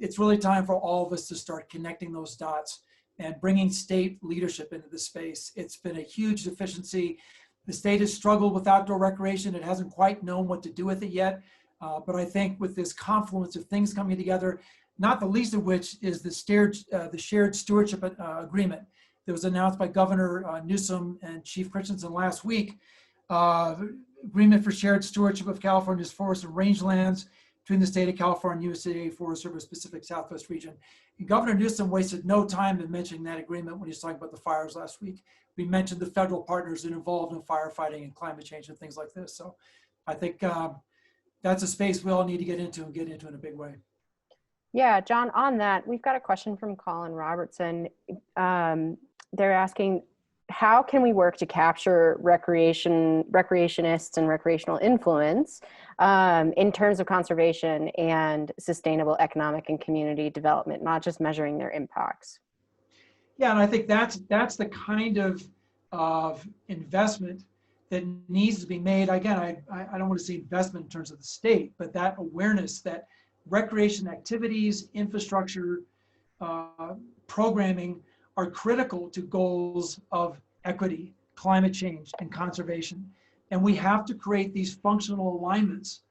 it's really time for all of us to start connecting those dots and bringing state leadership into the space. It's been a huge deficiency. The state has struggled with outdoor recreation. It hasn't quite known what to do with it yet. But I think with this confluence of things coming together, not the least of which is the shared stewardship agreement that was announced by Governor Newsom and Chief Christensen last week, agreement for shared stewardship of California's forest and rangelands between the state of California and USDA Forest Service Pacific Southwest region. And Governor Newsom wasted no time in mentioning that agreement when he was talking about the fires last week. We mentioned the federal partners that are involved in firefighting and climate change and things like this. So I think that's a space we all need to get into and get into in a big way. Yeah, John, on that, we've got a question from Colin Robertson. They're asking, how can we work to capture recreationists and recreational influence in terms of conservation and sustainable economic and community development, not just measuring their impacts? Yeah, and I think that's the kind of investment that needs to be made. Again, I don't want to say investment in terms of the state, but that awareness that recreation activities, infrastructure, programming are critical to goals of equity, climate change, and conservation. And we have to create these functional alignments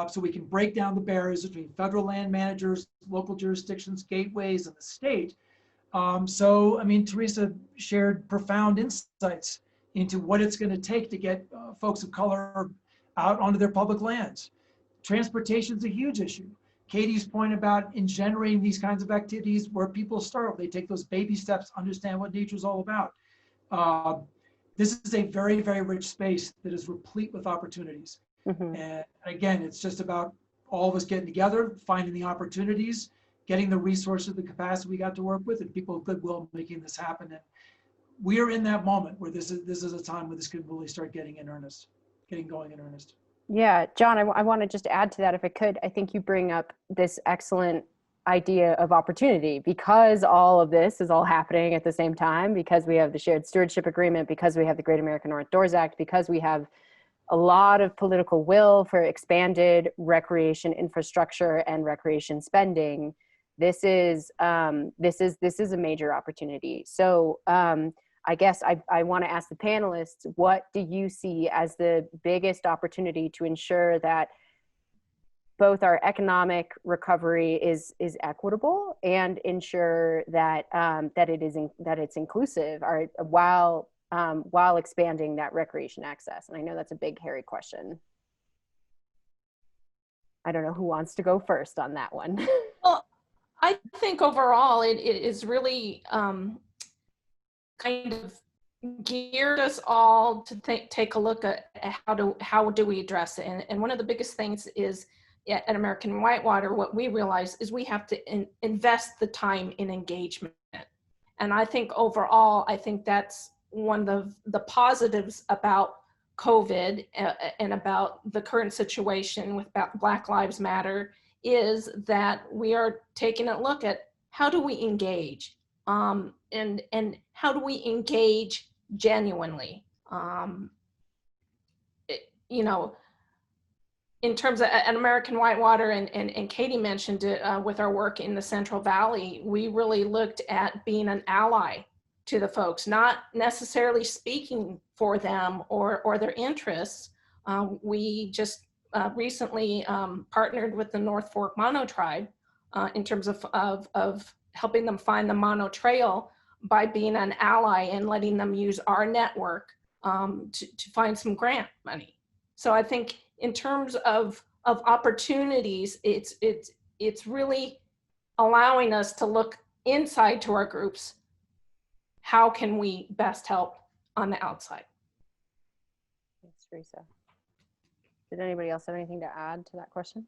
so we can break down the barriers between federal land managers, local jurisdictions, gateways, and the state. So, I mean, Teresa shared profound insights into what it's going to take to get folks of color out onto their public lands. Transportation is a huge issue. Katie's point about engendering these kinds of activities where people start, they take those baby steps, understand what nature is all about. This is a very, very rich space that is replete with opportunities. Mm-hmm. And again, it's just about all of us getting together, finding the opportunities, getting the resources, the capacity we got to work with, and people of goodwill making this happen. And we are in that moment where this is a time where this could really start getting going in earnest. Yeah, John, I want to just add to that if I could. I think you bring up this excellent idea of opportunity because all of this is all happening at the same time, because we have the shared stewardship agreement, because we have the Great American Outdoors Act, because we have a lot of political will for expanded recreation infrastructure and recreation spending. This is a major opportunity. So I guess I want to ask the panelists, what do you see as the biggest opportunity to ensure that both our economic recovery is equitable and ensure that it's inclusive, while expanding that recreation access? And I know that's a big, hairy question. I don't know who wants to go first on that one. Well, I think overall it is really kind of geared us all to take a look at how do we address it. And one of the biggest things is at American Whitewater, what we realize is we have to invest the time in engagement. And I think overall, I think that's one of the positives about COVID and about the current situation with Black Lives Matter is that we are taking a look at how do we engage and how do we engage genuinely. In terms of an American Whitewater, and Katie mentioned it with our work in the Central Valley, we really looked at being an ally to the folks, not necessarily speaking for them or their interests. We just recently partnered with the North Fork Mono Tribe in terms of helping them find the Mono Trail by being an ally and letting them use our network to find some grant money. So I think in terms of opportunities, it's really allowing us to look inside to our groups. How can we best help on the outside? Thanks, Teresa. Did anybody else have anything to add to that question?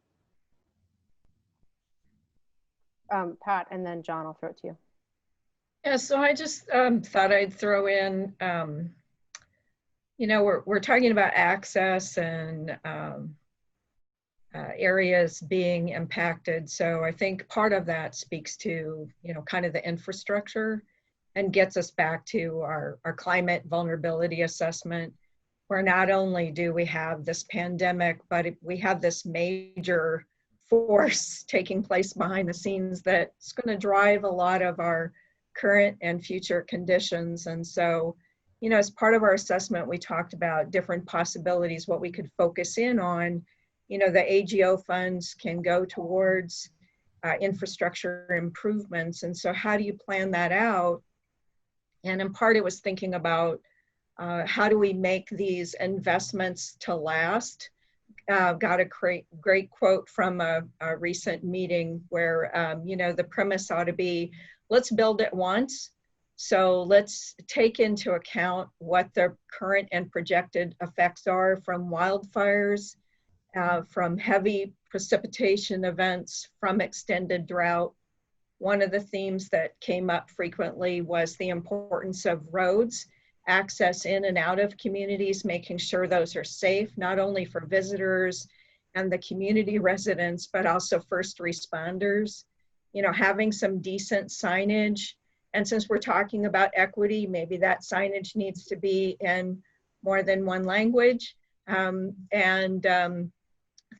Pat, and then John, I'll throw it to you. Yeah, so I just thought I'd throw in, you know, we're talking about access and areas being impacted. So I think part of that speaks to, you know, kind of the infrastructure and gets us back to our climate vulnerability assessment, where not only do we have this pandemic, but we have this major force taking place behind the scenes that's going to drive a lot of our current and future conditions. And so, you know, as part of our assessment, we talked about different possibilities, what we could focus in on. You know, the AGO funds can go towards infrastructure improvements. And so how do you plan that out? And in part, it was thinking about how do we make these investments to last? Got a great quote from a recent meeting where, you know, the premise ought to be, let's build it once. So let's take into account what the current and projected effects are from wildfires, from heavy precipitation events, from extended drought. One of the themes that came up frequently was the importance of roads, access in and out of communities, making sure those are safe, not only for visitors and the community residents, but also first responders. You know, having some decent signage. And since we're talking about equity, maybe that signage needs to be in more than one language.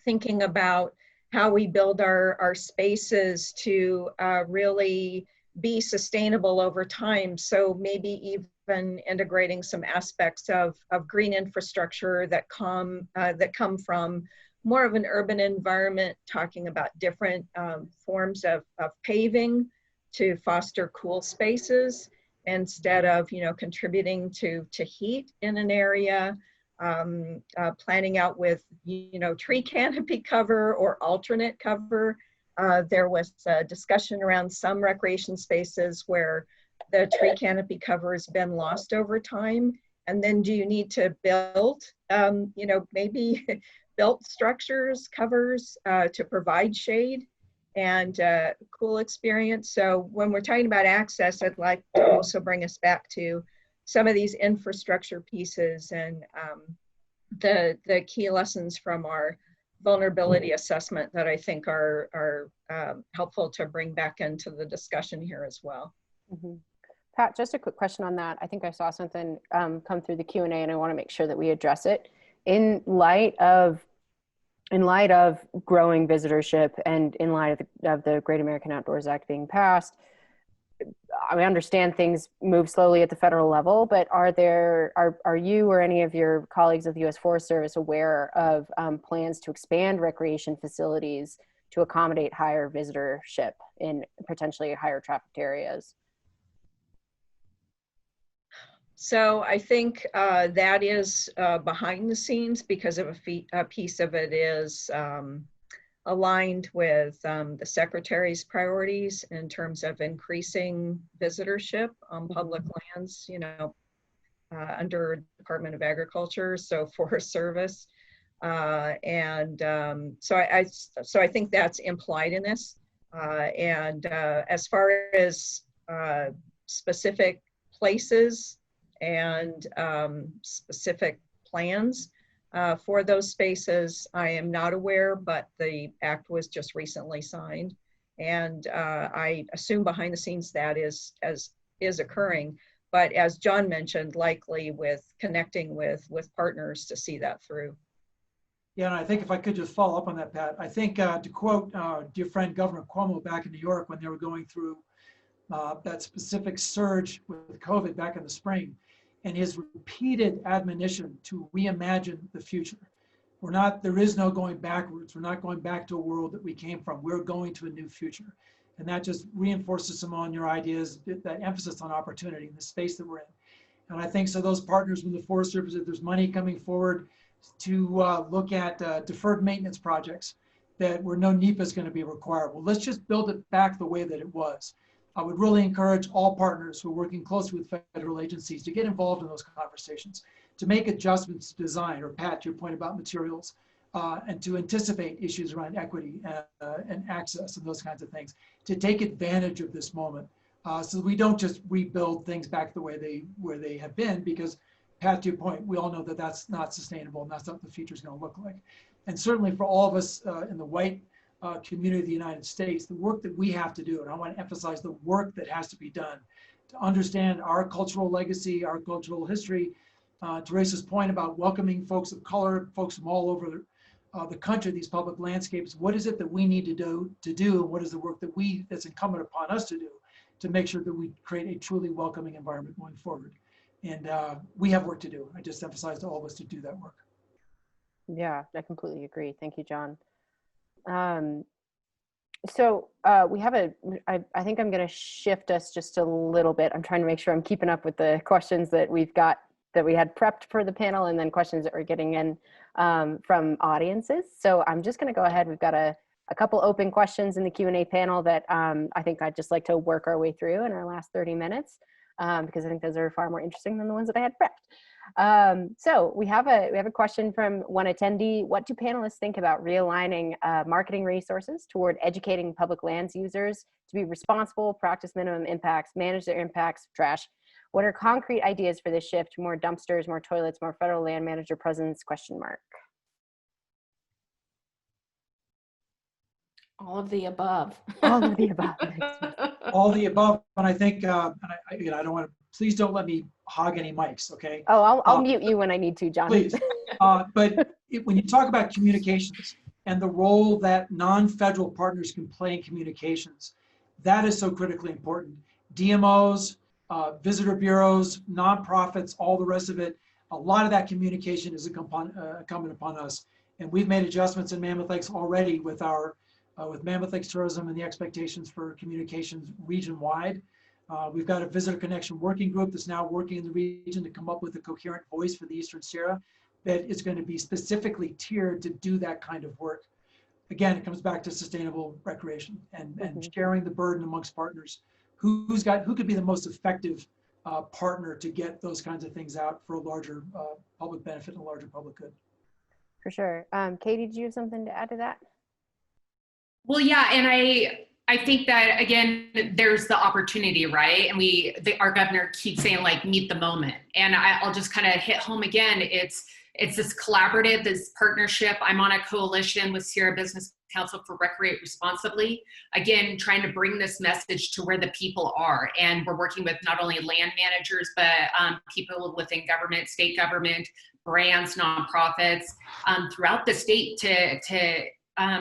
Thinking about how we build our spaces to really be sustainable over time. So maybe even integrating some aspects of green infrastructure that come from more of an urban environment, talking about different forms of paving to foster cool spaces instead of, you know, contributing to heat in an area. Planning out with, you know, tree canopy cover or alternate cover. There was a discussion around some recreation spaces where the tree canopy cover has been lost over time. And then do you need to build, you know, maybe built structures, covers to provide shade and cool experience? So when we're talking about access, I'd like to also bring us back to some of these infrastructure pieces and the key lessons from our vulnerability assessment that I think are helpful to bring back into the discussion here as well. Mm-hmm. Pat, just a quick question on that. I think I saw something come through the Q&A and I want to make sure that we address it. In light of growing visitorship and in light of the Great American Outdoors Act being passed, I understand things move slowly at the federal level, but are you or any of your colleagues of the U.S. Forest Service aware of plans to expand recreation facilities to accommodate higher visitorship in potentially higher trafficked areas? So I think that is behind the scenes because of a piece of it is aligned with the Secretary's priorities in terms of increasing visitorship on public lands, you know, under Department of Agriculture, so Forest Service. So I think that's implied in this. As far as specific places and specific plans, for those spaces, I am not aware, but the act was just recently signed. And I assume behind the scenes that is occurring. But as John mentioned, likely with connecting with partners to see that through. Yeah, and I think if I could just follow up on that, Pat, I think to quote dear friend Governor Cuomo back in New York when they were going through that specific surge with COVID back in the spring, and his repeated admonition to reimagine the future. There is no going backwards. We're not going back to a world that we came from. We're going to a new future. And that just reinforces, Simone, your ideas, that emphasis on opportunity in the space that we're in. And I think so those partners from the Forest Service, if there's money coming forward to look at deferred maintenance projects where no NEPA is going to be required. Well, let's just build it back the way that it was. I would really encourage all partners who are working closely with federal agencies to get involved in those conversations, to make adjustments to design, or Pat, to your point about materials, and to anticipate issues around equity and access and those kinds of things, to take advantage of this moment so that we don't just rebuild things back the way where they have been, because Pat, to your point, we all know that that's not sustainable and that's not what the future is going to look like. And certainly for all of us in the white community of the United States, the work that we have to do, and I want to emphasize the work that has to be done to understand our cultural legacy, our cultural history. Teresa's point about welcoming folks of color, folks from all over the country, these public landscapes. What is it that we need to do, and what is the work that's incumbent upon us to do to make sure that we create a truly welcoming environment going forward? And we have work to do. I just emphasize to all of us to do that work. Yeah, I completely agree. Thank you, John. So we have I think I'm going to shift us just a little bit. I'm trying to make sure I'm keeping up with the questions that we had prepped for the panel, and then questions that we're getting in from audiences. So I'm just going to go ahead. We've got a couple open questions in the Q&A panel that I think I'd just like to work our way through in our last 30 minutes. Because I think those are far more interesting than the ones that I had prepped. So we have a question from one attendee. What do panelists think about realigning marketing resources toward educating public lands users to be responsible, practice minimum impacts, manage their impacts of trash? What are concrete ideas for this shift? More dumpsters, more toilets, more federal land manager presence, ? All of the above. All of the above. All the above, and I think, I don't want to, please don't let me hog any mics, okay? Oh, I'll mute you when I need to, John. Please, but when you talk about communications and the role that non-federal partners can play in communications, that is so critically important. DMOs, visitor bureaus, nonprofits, all the rest of it, a lot of that communication is incumbent upon us. And we've made adjustments in Mammoth Lakes already with with Mammoth Lakes Tourism and the expectations for communications region-wide. We've got a visitor connection working group that's now working in the region to come up with a coherent voice for the Eastern Sierra that is going to be specifically tiered to do that kind of work. Again, it comes back to sustainable recreation and sharing the burden amongst partners. Who could be the most effective partner to get those kinds of things out for a larger public benefit and a larger public good? For sure. Katie, did you have something to add to that? Well, yeah, and I think that, again, there's the opportunity, right? And our governor keeps saying, like, meet the moment. And I'll just kind of hit home again. It's this collaborative, this partnership. I'm on a coalition with Sierra Business Council for Recreate Responsibly. Again, trying to bring this message to where the people are. And we're working with not only land managers, but people within government, state government, brands, nonprofits throughout the state to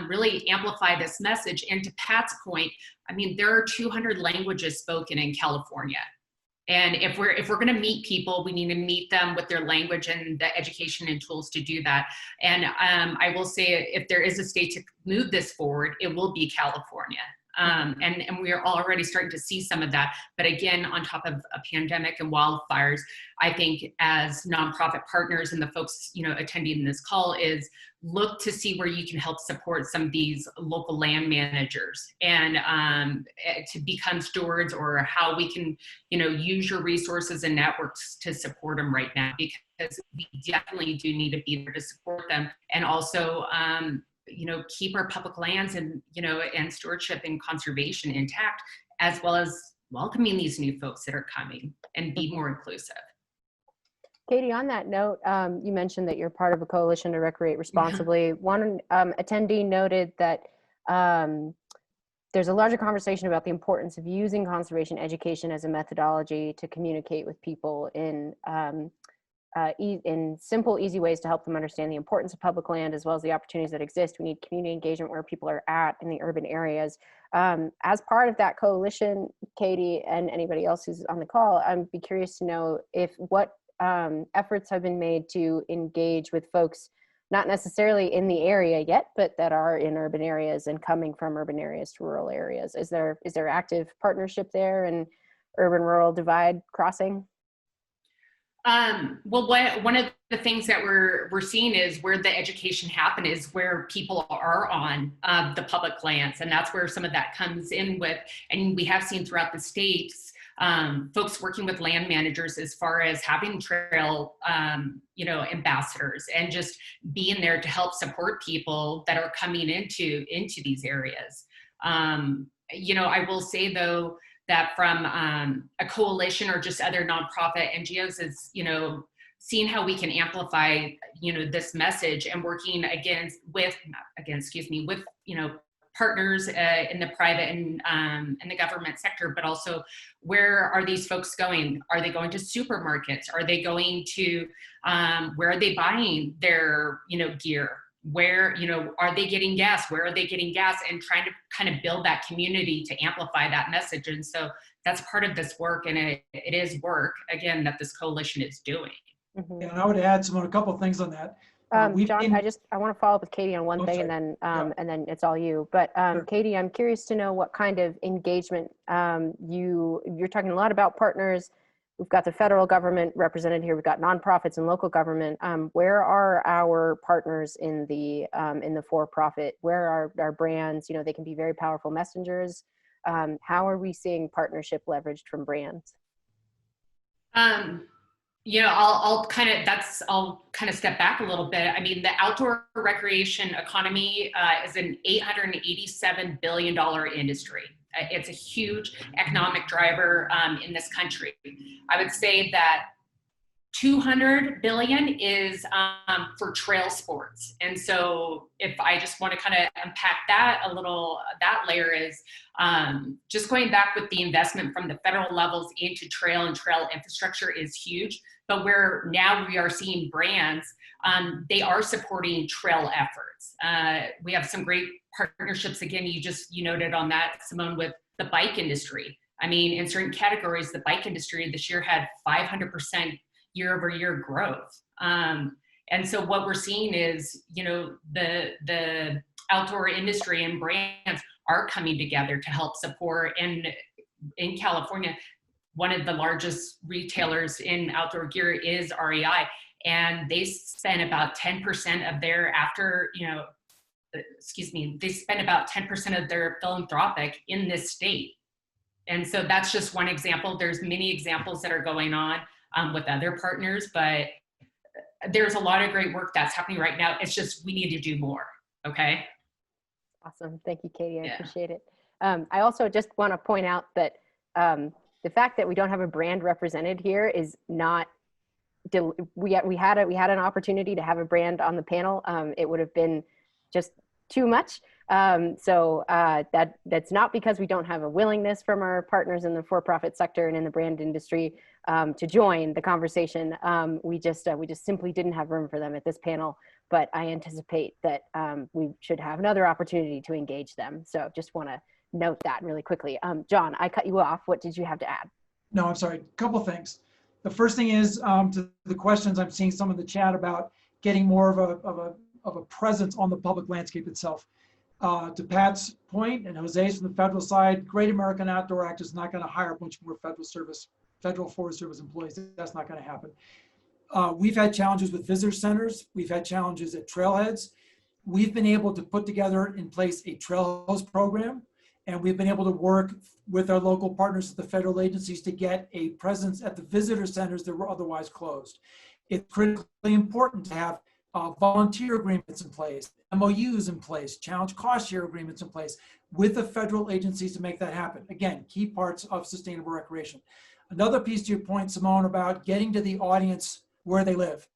really amplify this message. And to Pat's point, I mean, there are 200 languages spoken in California. And if we're going to meet people, we need to meet them with their language and the education and tools to do that. And I will say, if there is a state to move this forward, it will be California. And we are already starting to see some of that. But again, on top of a pandemic and wildfires, I think as nonprofit partners and the folks, attending this call is look to see where you can help support some of these local land managers and to become stewards, or how we can, use your resources and networks to support them right now, because we definitely do need to be there to support them. And also, keep our public lands and, and stewardship and conservation intact, as well as welcoming these new folks that are coming and be more inclusive. Katie, on that note, you mentioned that you're part of a coalition to recreate responsibly. One attendee noted that there's a larger conversation about the importance of using conservation education as a methodology to communicate with people in in simple, easy ways to help them understand the importance of public land as well as the opportunities that exist. We need community engagement where people are at in the urban areas. As part of that coalition, Katie and anybody else who's on the call, I'd be curious to know what efforts have been made to engage with folks not necessarily in the area yet, but that are in urban areas and coming from urban areas to rural areas. Is there active partnership there and urban-rural divide crossing? Well, one of the things that we're seeing is where the education happen is where people are on the public lands, and that's where some of that comes in with. And we have seen throughout the states, folks working with land managers as far as having trail, ambassadors and just being there to help support people that are coming into these areas. I will say though, that from a coalition or just other nonprofit NGOs is, seeing how we can amplify, this message and working with partners in the private and the government sector, but also where are these folks going? Are they going to supermarkets? Are they going to, where are they buying their, gear? Where, are they getting gas? Where are they getting gas? And trying to kind of build that community to amplify that message. And so that's part of this work, and it is work, again, that this coalition is doing. Mm-hmm. And I would add, Simone, a couple of things on that. John, I want to follow up with Katie on one thing, and then it's all you. But Sure. Katie, I'm curious to know what kind of engagement you're talking a lot about partners. We've got the federal government represented here. We've got nonprofits and local government. Where are our partners in the for-profit? Where are our brands? They can be very powerful messengers. How are we seeing partnership leveraged from brands? I'll kind of step back a little bit. I mean, the outdoor recreation economy is an $887 billion industry. It's a huge economic driver in this country. I would say that 200 billion is for trail sports. And so if I just want to kind of unpack that a little, that layer is just going back with the investment from the federal levels into trail and trail infrastructure is huge. But where now we are seeing brands, they are supporting trail efforts. We have some great partnerships. Again, you noted on that, Simone, with the bike industry. I mean, in certain categories, the bike industry this year had 500% year-over-year growth. And so what we're seeing is, the outdoor industry and brands are coming together to help support. And in California, one of the largest retailers in outdoor gear is REI, and they spend about 10% of their they spend about 10% of their philanthropic in this state. And so that's just one example. There's many examples that are going on with other partners, but there's a lot of great work that's happening right now. It's just, we need to do more. Okay. Awesome. Thank you, Katie. I appreciate it. I also just want to point out that the fact that we don't have a brand represented here is not, we had an opportunity to have a brand on the panel. It would have been just too much. So that's not because we don't have a willingness from our partners in the for-profit sector and in the brand industry to join the conversation. We just simply didn't have room for them at this panel, but I anticipate that we should have another opportunity to engage them. So just want to note that really quickly. John, I cut you off. What did you have to add? No, I'm sorry, a couple things. The first thing is to the questions, I'm seeing some of the chat about getting more of a presence on the public landscape itself. To Pat's point and José's from the federal side, Great American Outdoor Act is not going to hire a bunch more federal Forest Service employees. That's not going to happen. We've had challenges with visitor centers. We've had challenges at trailheads. We've been able to put together in place a trail host program, and we've been able to work with our local partners at the federal agencies to get a presence at the visitor centers that were otherwise closed. It's critically important to have volunteer agreements in place, MOUs in place, challenge cost share agreements in place with the federal agencies to make that happen. Again, key parts of sustainable recreation. Another piece to your point, Simone, about getting to the audience where they live.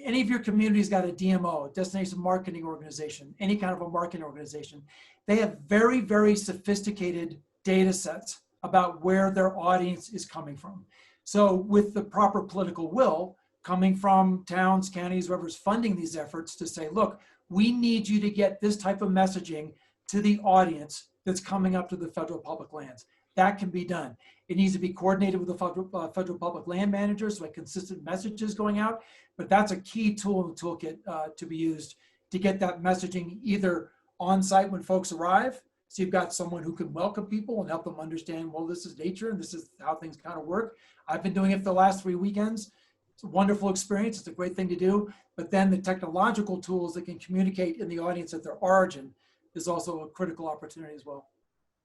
Any of your communities got a DMO, destination marketing organization, any kind of a marketing organization. They have very, very sophisticated data sets about where their audience is coming from. So with the proper political will coming from towns, counties, whoever's funding these efforts to say, look, we need you to get this type of messaging to the audience that's coming up to the federal public lands. That can be done. It needs to be coordinated with the federal public land managers, so like consistent messages going out. But that's a key tool in the toolkit to be used to get that messaging either on site when folks arrive. So you've got someone who can welcome people and help them understand, well, this is nature and this is how things kind of work. I've been doing it for the last 3 weekends. It's a wonderful experience. It's a great thing to do. But then the technological tools that can communicate in the audience at their origin is also a critical opportunity as well.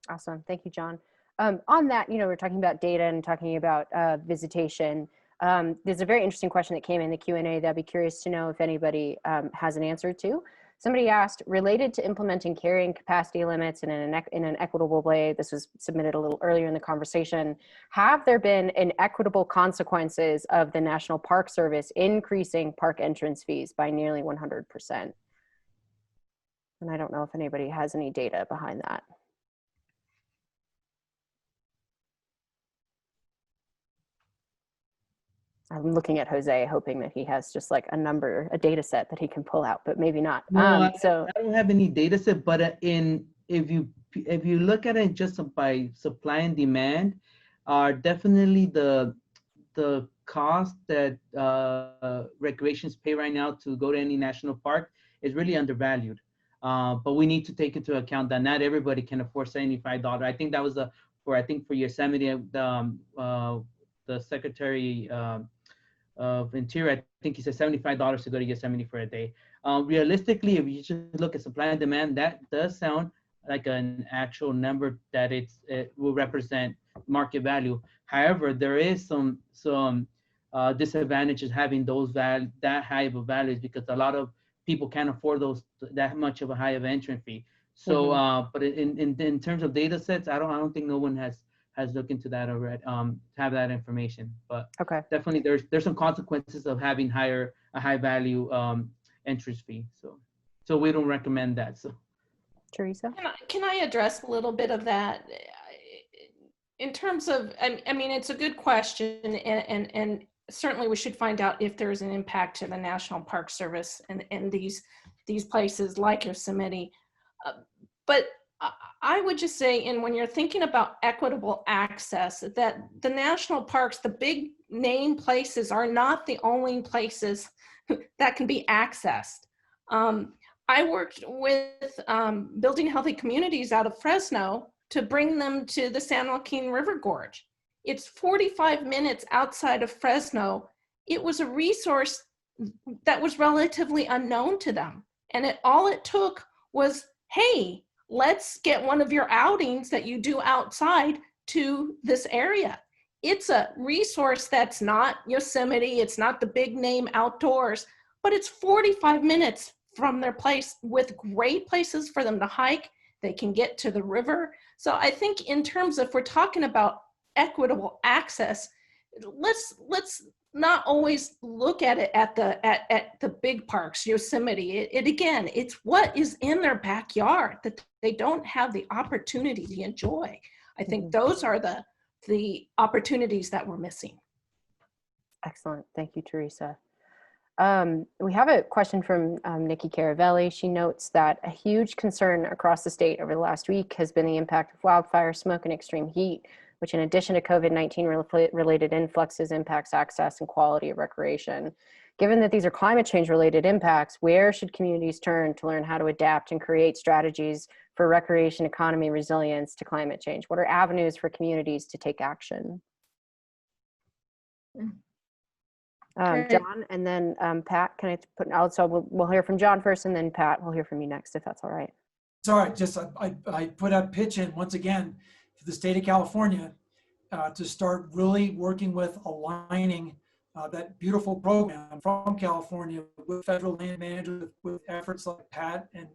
Awesome. Thank you, John. On that, we're talking about data and talking about visitation. There's a very interesting question that came in the Q&A that I'd be curious to know if anybody has an answer to. Somebody asked, related to implementing carrying capacity limits in an equitable way, this was submitted a little earlier in the conversation, have there been inequitable consequences of the National Park Service increasing park entrance fees by nearly 100%? And I don't know if anybody has any data behind that. I'm looking at Jose, hoping that he has just like a data set that he can pull out, but maybe not. No, I So don't have any data set, but if you look at it just by supply and demand, definitely the cost that recreations pay right now to go to any national park is really undervalued. But we need to take into account that not everybody can afford $75. I think that was for Yosemite, the Secretary of Interior, I think he said $75 to go to Yosemite for a day. Realistically, if you just look at supply and demand, that does sound like an actual number that it will represent market value. However, there is some disadvantages having that high of a values because a lot of people can't afford that much of a high of entrance fee. So, but in terms of data sets, I don't think no one has looked into that already, have that information. But okay, definitely there's some consequences of having a high value entrance fee. So we don't recommend that. So Teresa? Can I address a little bit of that? In terms of, I mean, it's a good question, and certainly we should find out if there's an impact to the National Park Service and these places like Yosemite. But I would just say, and when you're thinking about equitable access, that the national parks, the big name places are not the only places that can be accessed. I worked with Building Healthy Communities out of Fresno to bring them to the San Joaquin River Gorge. It's 45 minutes outside of Fresno. It was a resource that was relatively unknown to them. And all it took was, hey, let's get one of your outings that you do outside to this area. It's a resource that's not Yosemite, it's not the big name outdoors, but it's 45 minutes from their place with great places for them to hike. They can get to the river. So I think in terms of, we're talking about equitable access, let's not always look at it at the big parks, Yosemite. Again, it's what is in their backyard that they don't have the opportunity to enjoy. I think those are the opportunities that we're missing. Excellent. Thank you, Teresa. We have a question from Nikki Caravelli. She notes that a huge concern across the state over the last week has been the impact of wildfire, smoke, and extreme heat, which in addition to COVID-19 related influxes impacts access and quality of recreation. Given that these are climate change related impacts, where should communities turn to learn how to adapt and create strategies for recreation economy resilience to climate change? What are avenues for communities to take action? John, and then Pat, can I put out? So we'll hear from John first, and then Pat, we'll hear from you next, if that's all right. It's all right. Just I put a pitch in once again to the state of California to start really working with aligning that beautiful program from California with federal land managers, with efforts like Pat and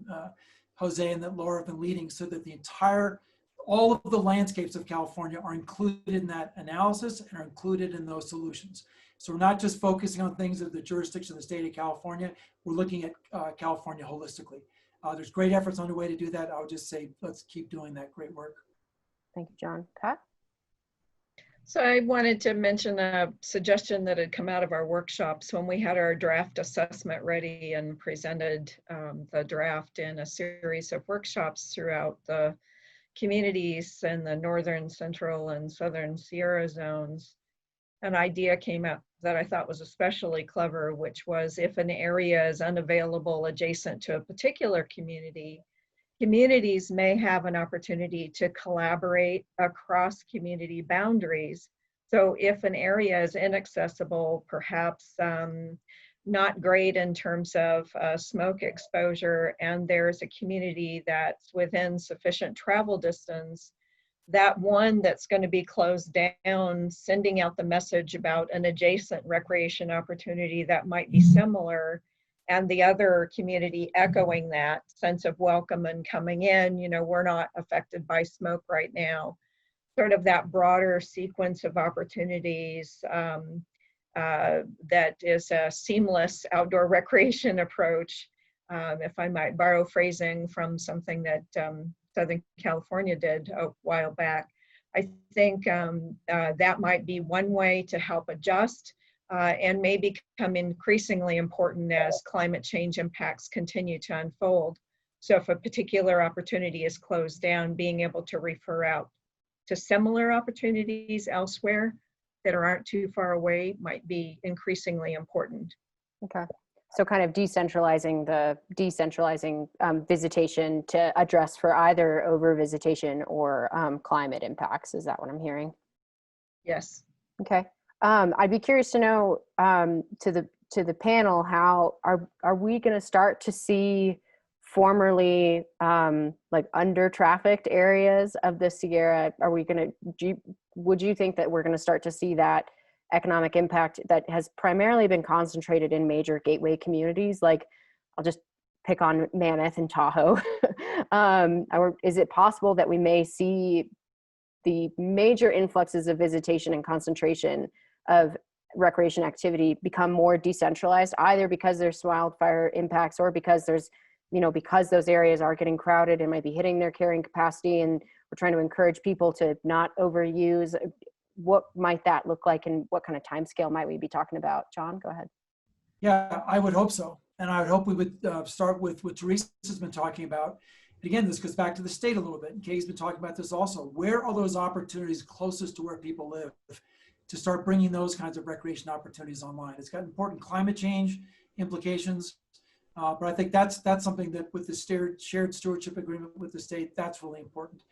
Jose and that Lara have been leading, so that all of the landscapes of California are included in that analysis and are included in those solutions. So we're not just focusing on things of the jurisdiction of the state of California, we're looking at California holistically. There's great efforts underway to do that. I would just say, let's keep doing that great work. Thank you, John. Pat? So I wanted to mention a suggestion that had come out of our workshops when we had our draft assessment ready and presented the draft in a series of workshops throughout the communities in the northern, central, and southern Sierra zones. An idea came up that I thought was especially clever, which was if an area is unavailable adjacent to a particular community, communities may have an opportunity to collaborate across community boundaries. So if an area is inaccessible, perhaps not great in terms of smoke exposure, and there's a community that's within sufficient travel distance, that one that's going to be closed down, sending out the message about an adjacent recreation opportunity that might be similar, and the other community echoing that sense of welcome and coming in, you know, we're not affected by smoke right now. Sort of that broader sequence of opportunities that is a seamless outdoor recreation approach, if I might borrow phrasing from something that Southern California did a while back. I think that might be one way to help adjust and may become increasingly important as climate change impacts continue to unfold. So if a particular opportunity is closed down, being able to refer out to similar opportunities elsewhere that aren't too far away might be increasingly important. Okay. So kind of decentralizing visitation to address for either over visitation or climate impacts. Is that what I'm hearing? Yes. Okay. I'd be curious to know to the panel, how are we going to start to see formerly like under trafficked areas of the Sierra? Are we going to, would you think that we're going to start to see that economic impact that has primarily been concentrated in major gateway communities? Like, I'll just pick on Mammoth and Tahoe. Or is it possible that we may see the major influxes of visitation and concentration of recreation activity become more decentralized, either because there's wildfire impacts or because there's, you know, because those areas are getting crowded and might be hitting their carrying capacity, and we're trying to encourage people to not overuse? What might that look like, and what kind of timescale might we be talking about? John, go ahead. Yeah, I would hope so. And I would hope we would start with what Teresa's been talking about. And again, this goes back to the state a little bit, and Kay's been talking about this also. Where are those opportunities closest to where people live to start bringing those kinds of recreation opportunities online? It's got important climate change implications, but I think that's something that with the shared stewardship agreement with the state, that's really important.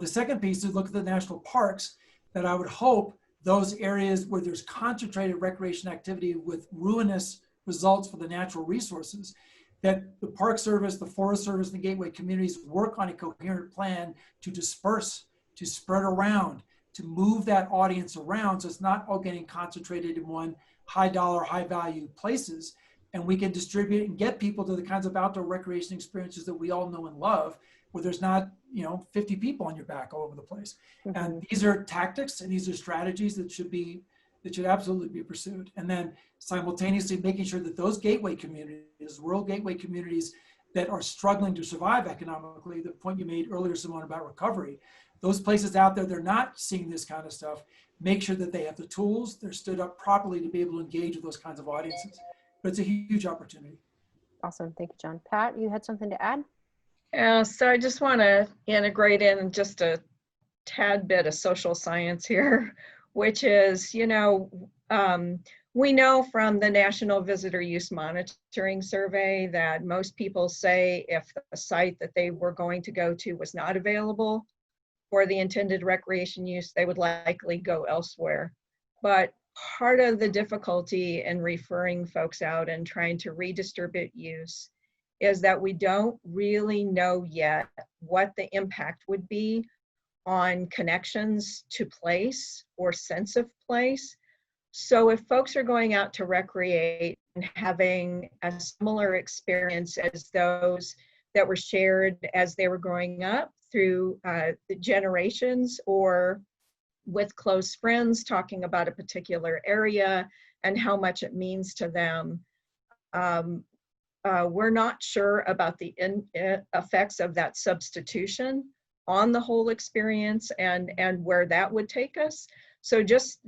The second piece is look at the national parks, that I would hope those areas where there's concentrated recreation activity with ruinous results for the natural resources, that the Park Service, the Forest Service, and the gateway communities work on a coherent plan to disperse, to spread around, to move that audience around, so it's not all getting concentrated in one high dollar, high value places. And we can distribute and get people to the kinds of outdoor recreation experiences that we all know and love, where there's not, 50 people on your back all over the place. Mm-hmm. And these are tactics and these are strategies that should absolutely be pursued. And then simultaneously making sure that those gateway communities, rural gateway communities that are struggling to survive economically, the point you made earlier, Simone, about recovery, those places out there, they're not seeing this kind of stuff, make sure that they have the tools, they're stood up properly to be able to engage with those kinds of audiences. But it's a huge opportunity. Awesome, thank you, John. Pat, you had something to add? Yeah, so I just want to integrate in just a tad bit of social science here, which is, we know from the National Visitor Use Monitoring Survey that most people say if the site that they were going to go to was not available for the intended recreation use, they would likely go elsewhere. But part of the difficulty in referring folks out and trying to redistribute use is that we don't really know yet what the impact would be on connections to place or sense of place. So if folks are going out to recreate and having a similar experience as those that were shared as they were growing up through the generations, or with close friends talking about a particular area and how much it means to them, we're not sure about the effects of that substitution on the whole experience and where that would take us. So just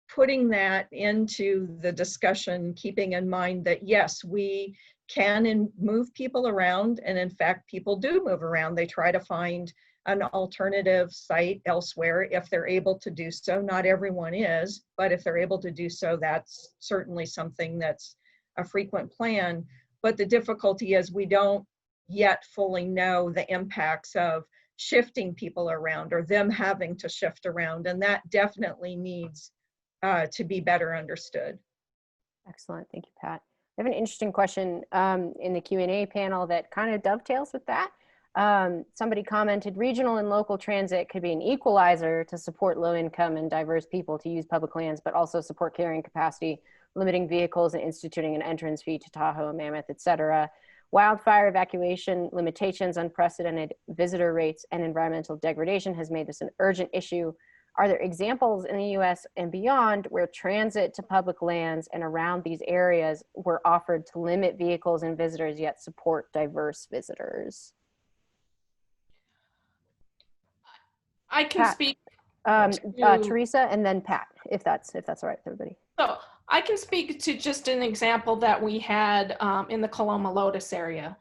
putting that into the discussion, keeping in mind that yes, we can move people around, and in fact, people do move around. They try to find an alternative site elsewhere if they're able to do so. Not everyone is, but if they're able to do so, that's certainly something that's a frequent plan. But the difficulty is we don't yet fully know the impacts of shifting people around or them having to shift around, and that definitely needs to be better understood. Excellent, thank you, Pat. I have an interesting question in the Q&A panel that kind of dovetails with that. Somebody commented, regional and local transit could be an equalizer to support low income and diverse people to use public lands, but also support carrying capacity, limiting vehicles and instituting an entrance fee to Tahoe, Mammoth, etc. Wildfire evacuation limitations, unprecedented visitor rates, and environmental degradation has made this an urgent issue. Are there examples in the US and beyond where transit to public lands and around these areas were offered to limit vehicles and visitors yet support diverse visitors? I can Pat, speak Teresa, and then Pat, if that's all right with everybody. So I can speak to just an example that we had in the Coloma Lotus area.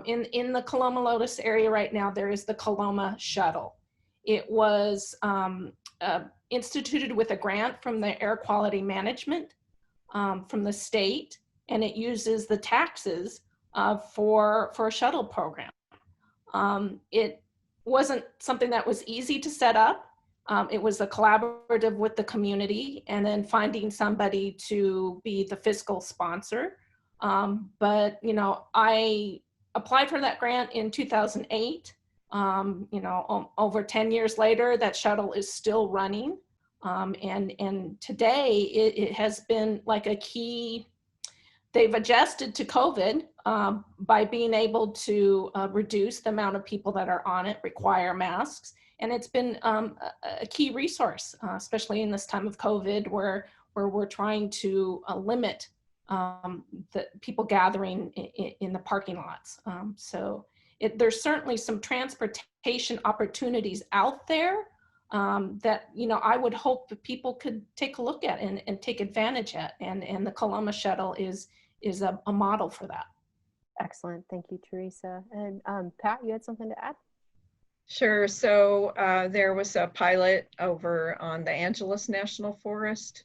In the Coloma Lotus area right now, there is the Coloma Shuttle. It was instituted with a grant from the Air Quality Management from the state, and it uses the taxes for a shuttle program. It wasn't something that was easy to set up. It was a collaborative with the community and then finding somebody to be the fiscal sponsor. But, you know, I applied for that grant in 2008. You know, over 10 years later, that shuttle is still running. And today it has been like a key, they've adjusted to COVID by being able to reduce the amount of people that are on it, require masks. And it's been a key resource, especially in this time of COVID where we're trying to limit the people gathering in the parking lots. So there's certainly some transportation opportunities out there that, you know, I would hope that people could take a look at and take advantage at. And the Coloma Shuttle is a model for that. Excellent, thank you, Teresa. And Pat, you had something to add? Sure. So there was a pilot over on the Angeles National Forest,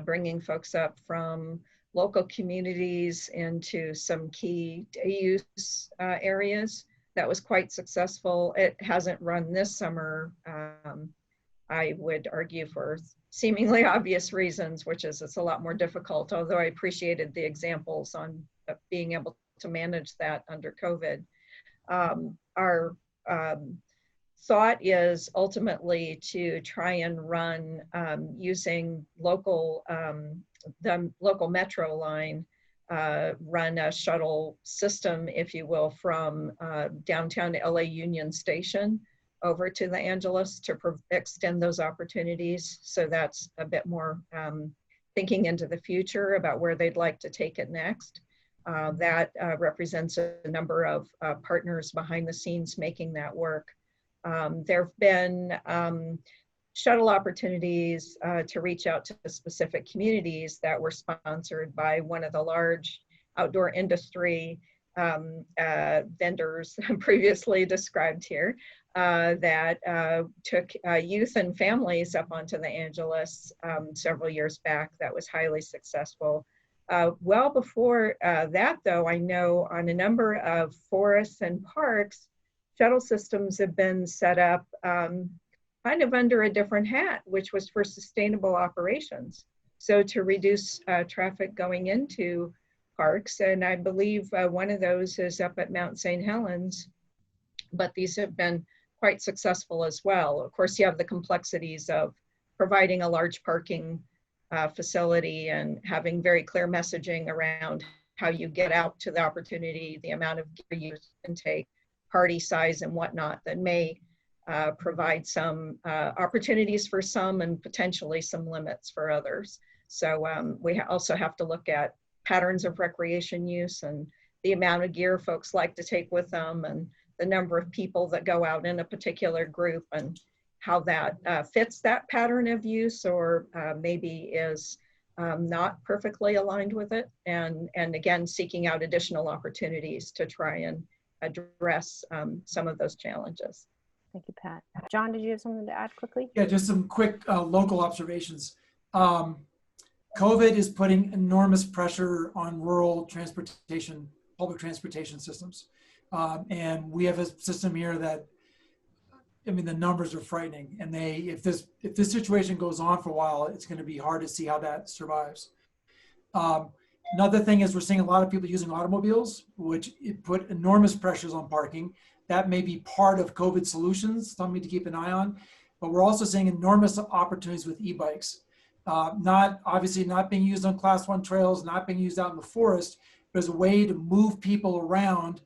bringing folks up from local communities into some key day use areas. That was quite successful. It hasn't run this summer, I would argue, for seemingly obvious reasons, which is it's a lot more difficult, although I appreciated the examples on being able to manage that under COVID. Our thought is ultimately to try and run using local, the local metro line, run a shuttle system, if you will, from downtown LA Union Station over to the Angeles to extend those opportunities. So that's a bit more thinking into the future about where they'd like to take it next. That represents a number of partners behind the scenes making that work. There have been shuttle opportunities to reach out to specific communities that were sponsored by one of the large outdoor industry vendors previously described here, that took youth and families up onto the Angeles several years back. That was highly successful. Well before that, though, I know on a number of forests and parks, shuttle systems have been set up kind of under a different hat, which was for sustainable operations. So to reduce traffic going into parks, and I believe one of those is up at Mount St. Helens, but these have been quite successful as well. Of course, you have the complexities of providing a large parking facility and having very clear messaging around how you get out to the opportunity, the amount of gear you can take, party size and whatnot, that may provide some opportunities for some and potentially some limits for others. So we also have to look at patterns of recreation use and the amount of gear folks like to take with them and the number of people that go out in a particular group. And how that fits that pattern of use, or maybe is not perfectly aligned with it, and again, seeking out additional opportunities to try and address some of those challenges. Thank you, Pat. John, did you have something to add quickly? Yeah, just some quick local observations. COVID is putting enormous pressure on rural transportation, public transportation systems. And we have a system here that, I mean, the numbers are frightening. And if this situation goes on for a while, it's going to be hard to see how that survives. Another thing is we're seeing a lot of people using automobiles, which it put enormous pressures on parking. That may be part of COVID solutions, something to keep an eye on. But we're also seeing enormous opportunities with e-bikes. Obviously not being used on class 1 trails, not being used out in the forest, but as a way to move people around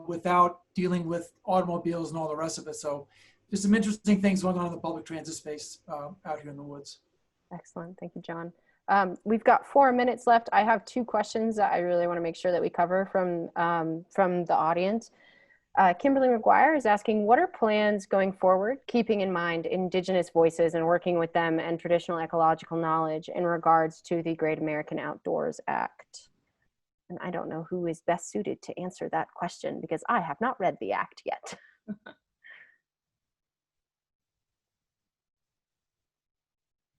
without dealing with automobiles and all the rest of it. So there's some interesting things going on in the public transit space out here in the woods. Excellent, thank you, John. We've got 4 minutes left. I have 2 questions that I really want to make sure that we cover from the audience. Kimberly McGuire is asking, what are plans going forward, keeping in mind Indigenous voices and working with them and traditional ecological knowledge in regards to the Great American Outdoors Act? And I don't know who is best suited to answer that question because I have not read the act yet.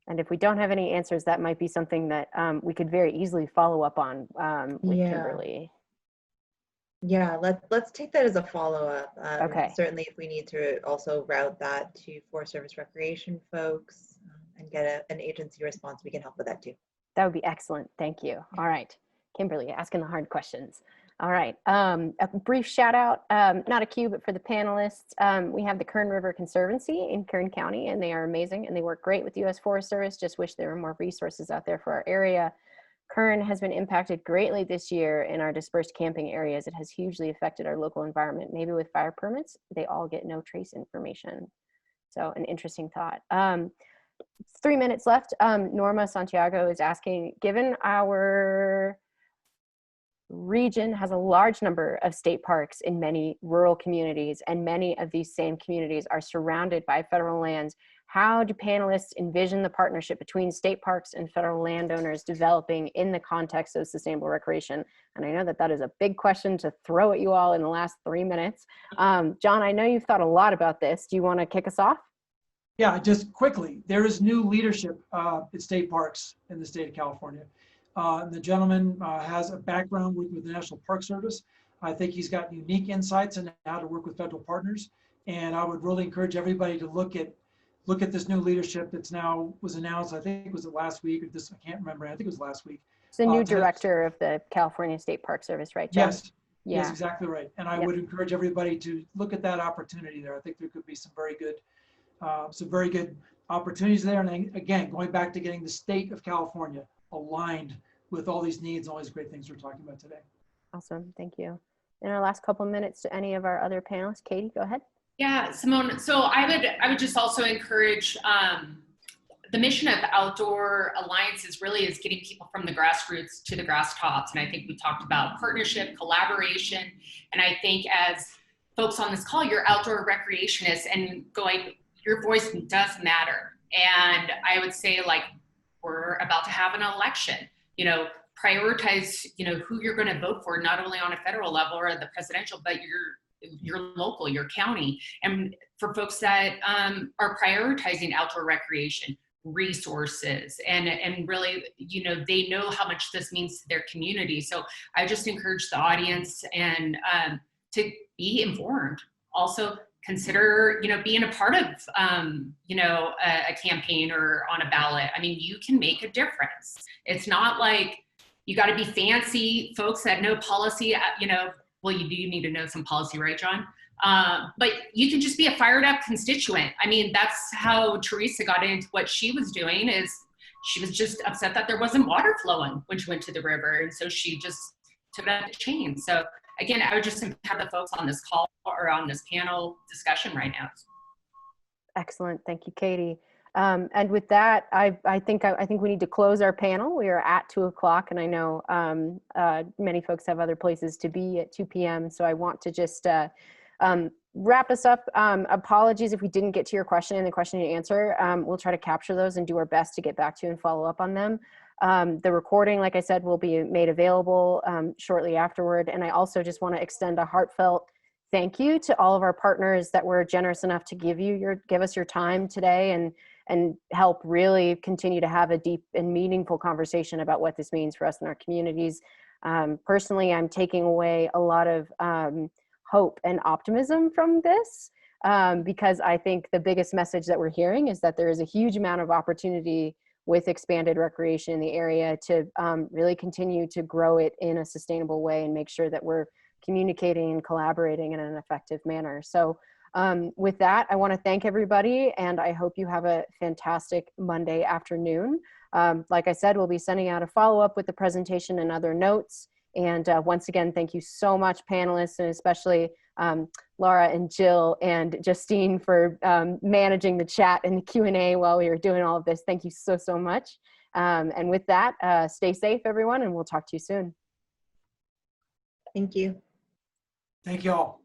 And if we don't have any answers, that might be something that we could very easily follow up on with Kimberly. Yeah, let's take that as a follow-up. Okay. Certainly if we need to also route that to Forest Service Recreation folks and get an agency response, we can help with that too. That would be excellent. Thank you. All right. Kimberly, asking the hard questions. All right. A brief shout out, not a cue, but for the panelists. We have the Kern River Conservancy in Kern County, and they are amazing and they work great with the U.S. Forest Service. Just wish there were more resources out there for our area. Kern has been impacted greatly this year in our dispersed camping areas. It has hugely affected our local environment. Maybe with fire permits, they all get no trace information. So an interesting thought. 3 minutes left. Norma Santiago is asking, given our region has a large number of state parks in many rural communities, and many of these same communities are surrounded by federal lands, how do panelists envision the partnership between state parks and federal landowners developing in the context of sustainable recreation? And I know that that is a big question to throw at you all in the last 3 minutes. John, I know you've thought a lot about this. Do you want to kick us off? Yeah, just quickly, there is new leadership at state parks in the state of California. The gentleman has a background working with the National Park Service. I think he's got unique insights into how to work with federal partners. And I would really encourage everybody to look at this new leadership that's now was announced. I think it was last week or this, I can't remember. I think it was last week. It's the new director of the California State Park Service, right, John? Yes, yeah. Yes, exactly right. And I would encourage everybody to look at that opportunity there. I think there could be some very good opportunities there. And again, going back to getting the state of California aligned with all these needs, all these great things we're talking about today. Awesome, thank you. In our last couple of minutes to any of our other panelists, Katie, go ahead. Yeah, Simone, so I would just also encourage the mission of Outdoor Alliances really is getting people from the grassroots to the grass tops. And I think we talked about partnership, collaboration. And I think as folks on this call, you're outdoor recreationists and going, your voice does matter. And I would say, like, we're about to have an election, prioritize, who you're going to vote for, not only on a federal level or the presidential, but your local, your county. And for folks that are prioritizing outdoor recreation, resources, and really, they know how much this means to their community. So I just encourage the audience and to be informed. Also consider, being a part of, a campaign or on a ballot. I mean, you can make a difference. It's not like you got to be fancy folks that know policy, well, you do need to know some policy, right, John? But you can just be a fired up constituent. I mean, that's how Teresa got into what she was doing, is she was just upset that there wasn't water flowing when she went to the river. And so she just took it up the chain. So again, I would just have the folks on this call or on this panel discussion right now. Excellent, thank you, Katie. And with that, I think we need to close our panel. We are at 2 o'clock, and I know many folks have other places to be at 2 p.m. So I want to just wrap us up, apologies if we didn't get to your question in the question and answer. We'll try to capture those and do our best to get back to you and follow up on them. The recording, like I said, will be made available shortly afterward. And I also just want to extend a heartfelt thank you to all of our partners that were generous enough to give us your time today and help really continue to have a deep and meaningful conversation about what this means for us in our communities. Personally, I'm taking away a lot of hope and optimism from this, because I think the biggest message that we're hearing is that there is a huge amount of opportunity with expanded recreation in the area to really continue to grow it in a sustainable way and make sure that we're communicating and collaborating in an effective manner. So with that, I want to thank everybody, and I hope you have a fantastic Monday afternoon. Like I said, we'll be sending out a follow-up with the presentation and other notes. And once again, thank you so much, panelists, and especially Lara and Jill and Justine for managing the chat and the Q&A while we were doing all of this. Thank you so, so much. And with that, stay safe, everyone, and we'll talk to you soon. Thank you. Thank you all.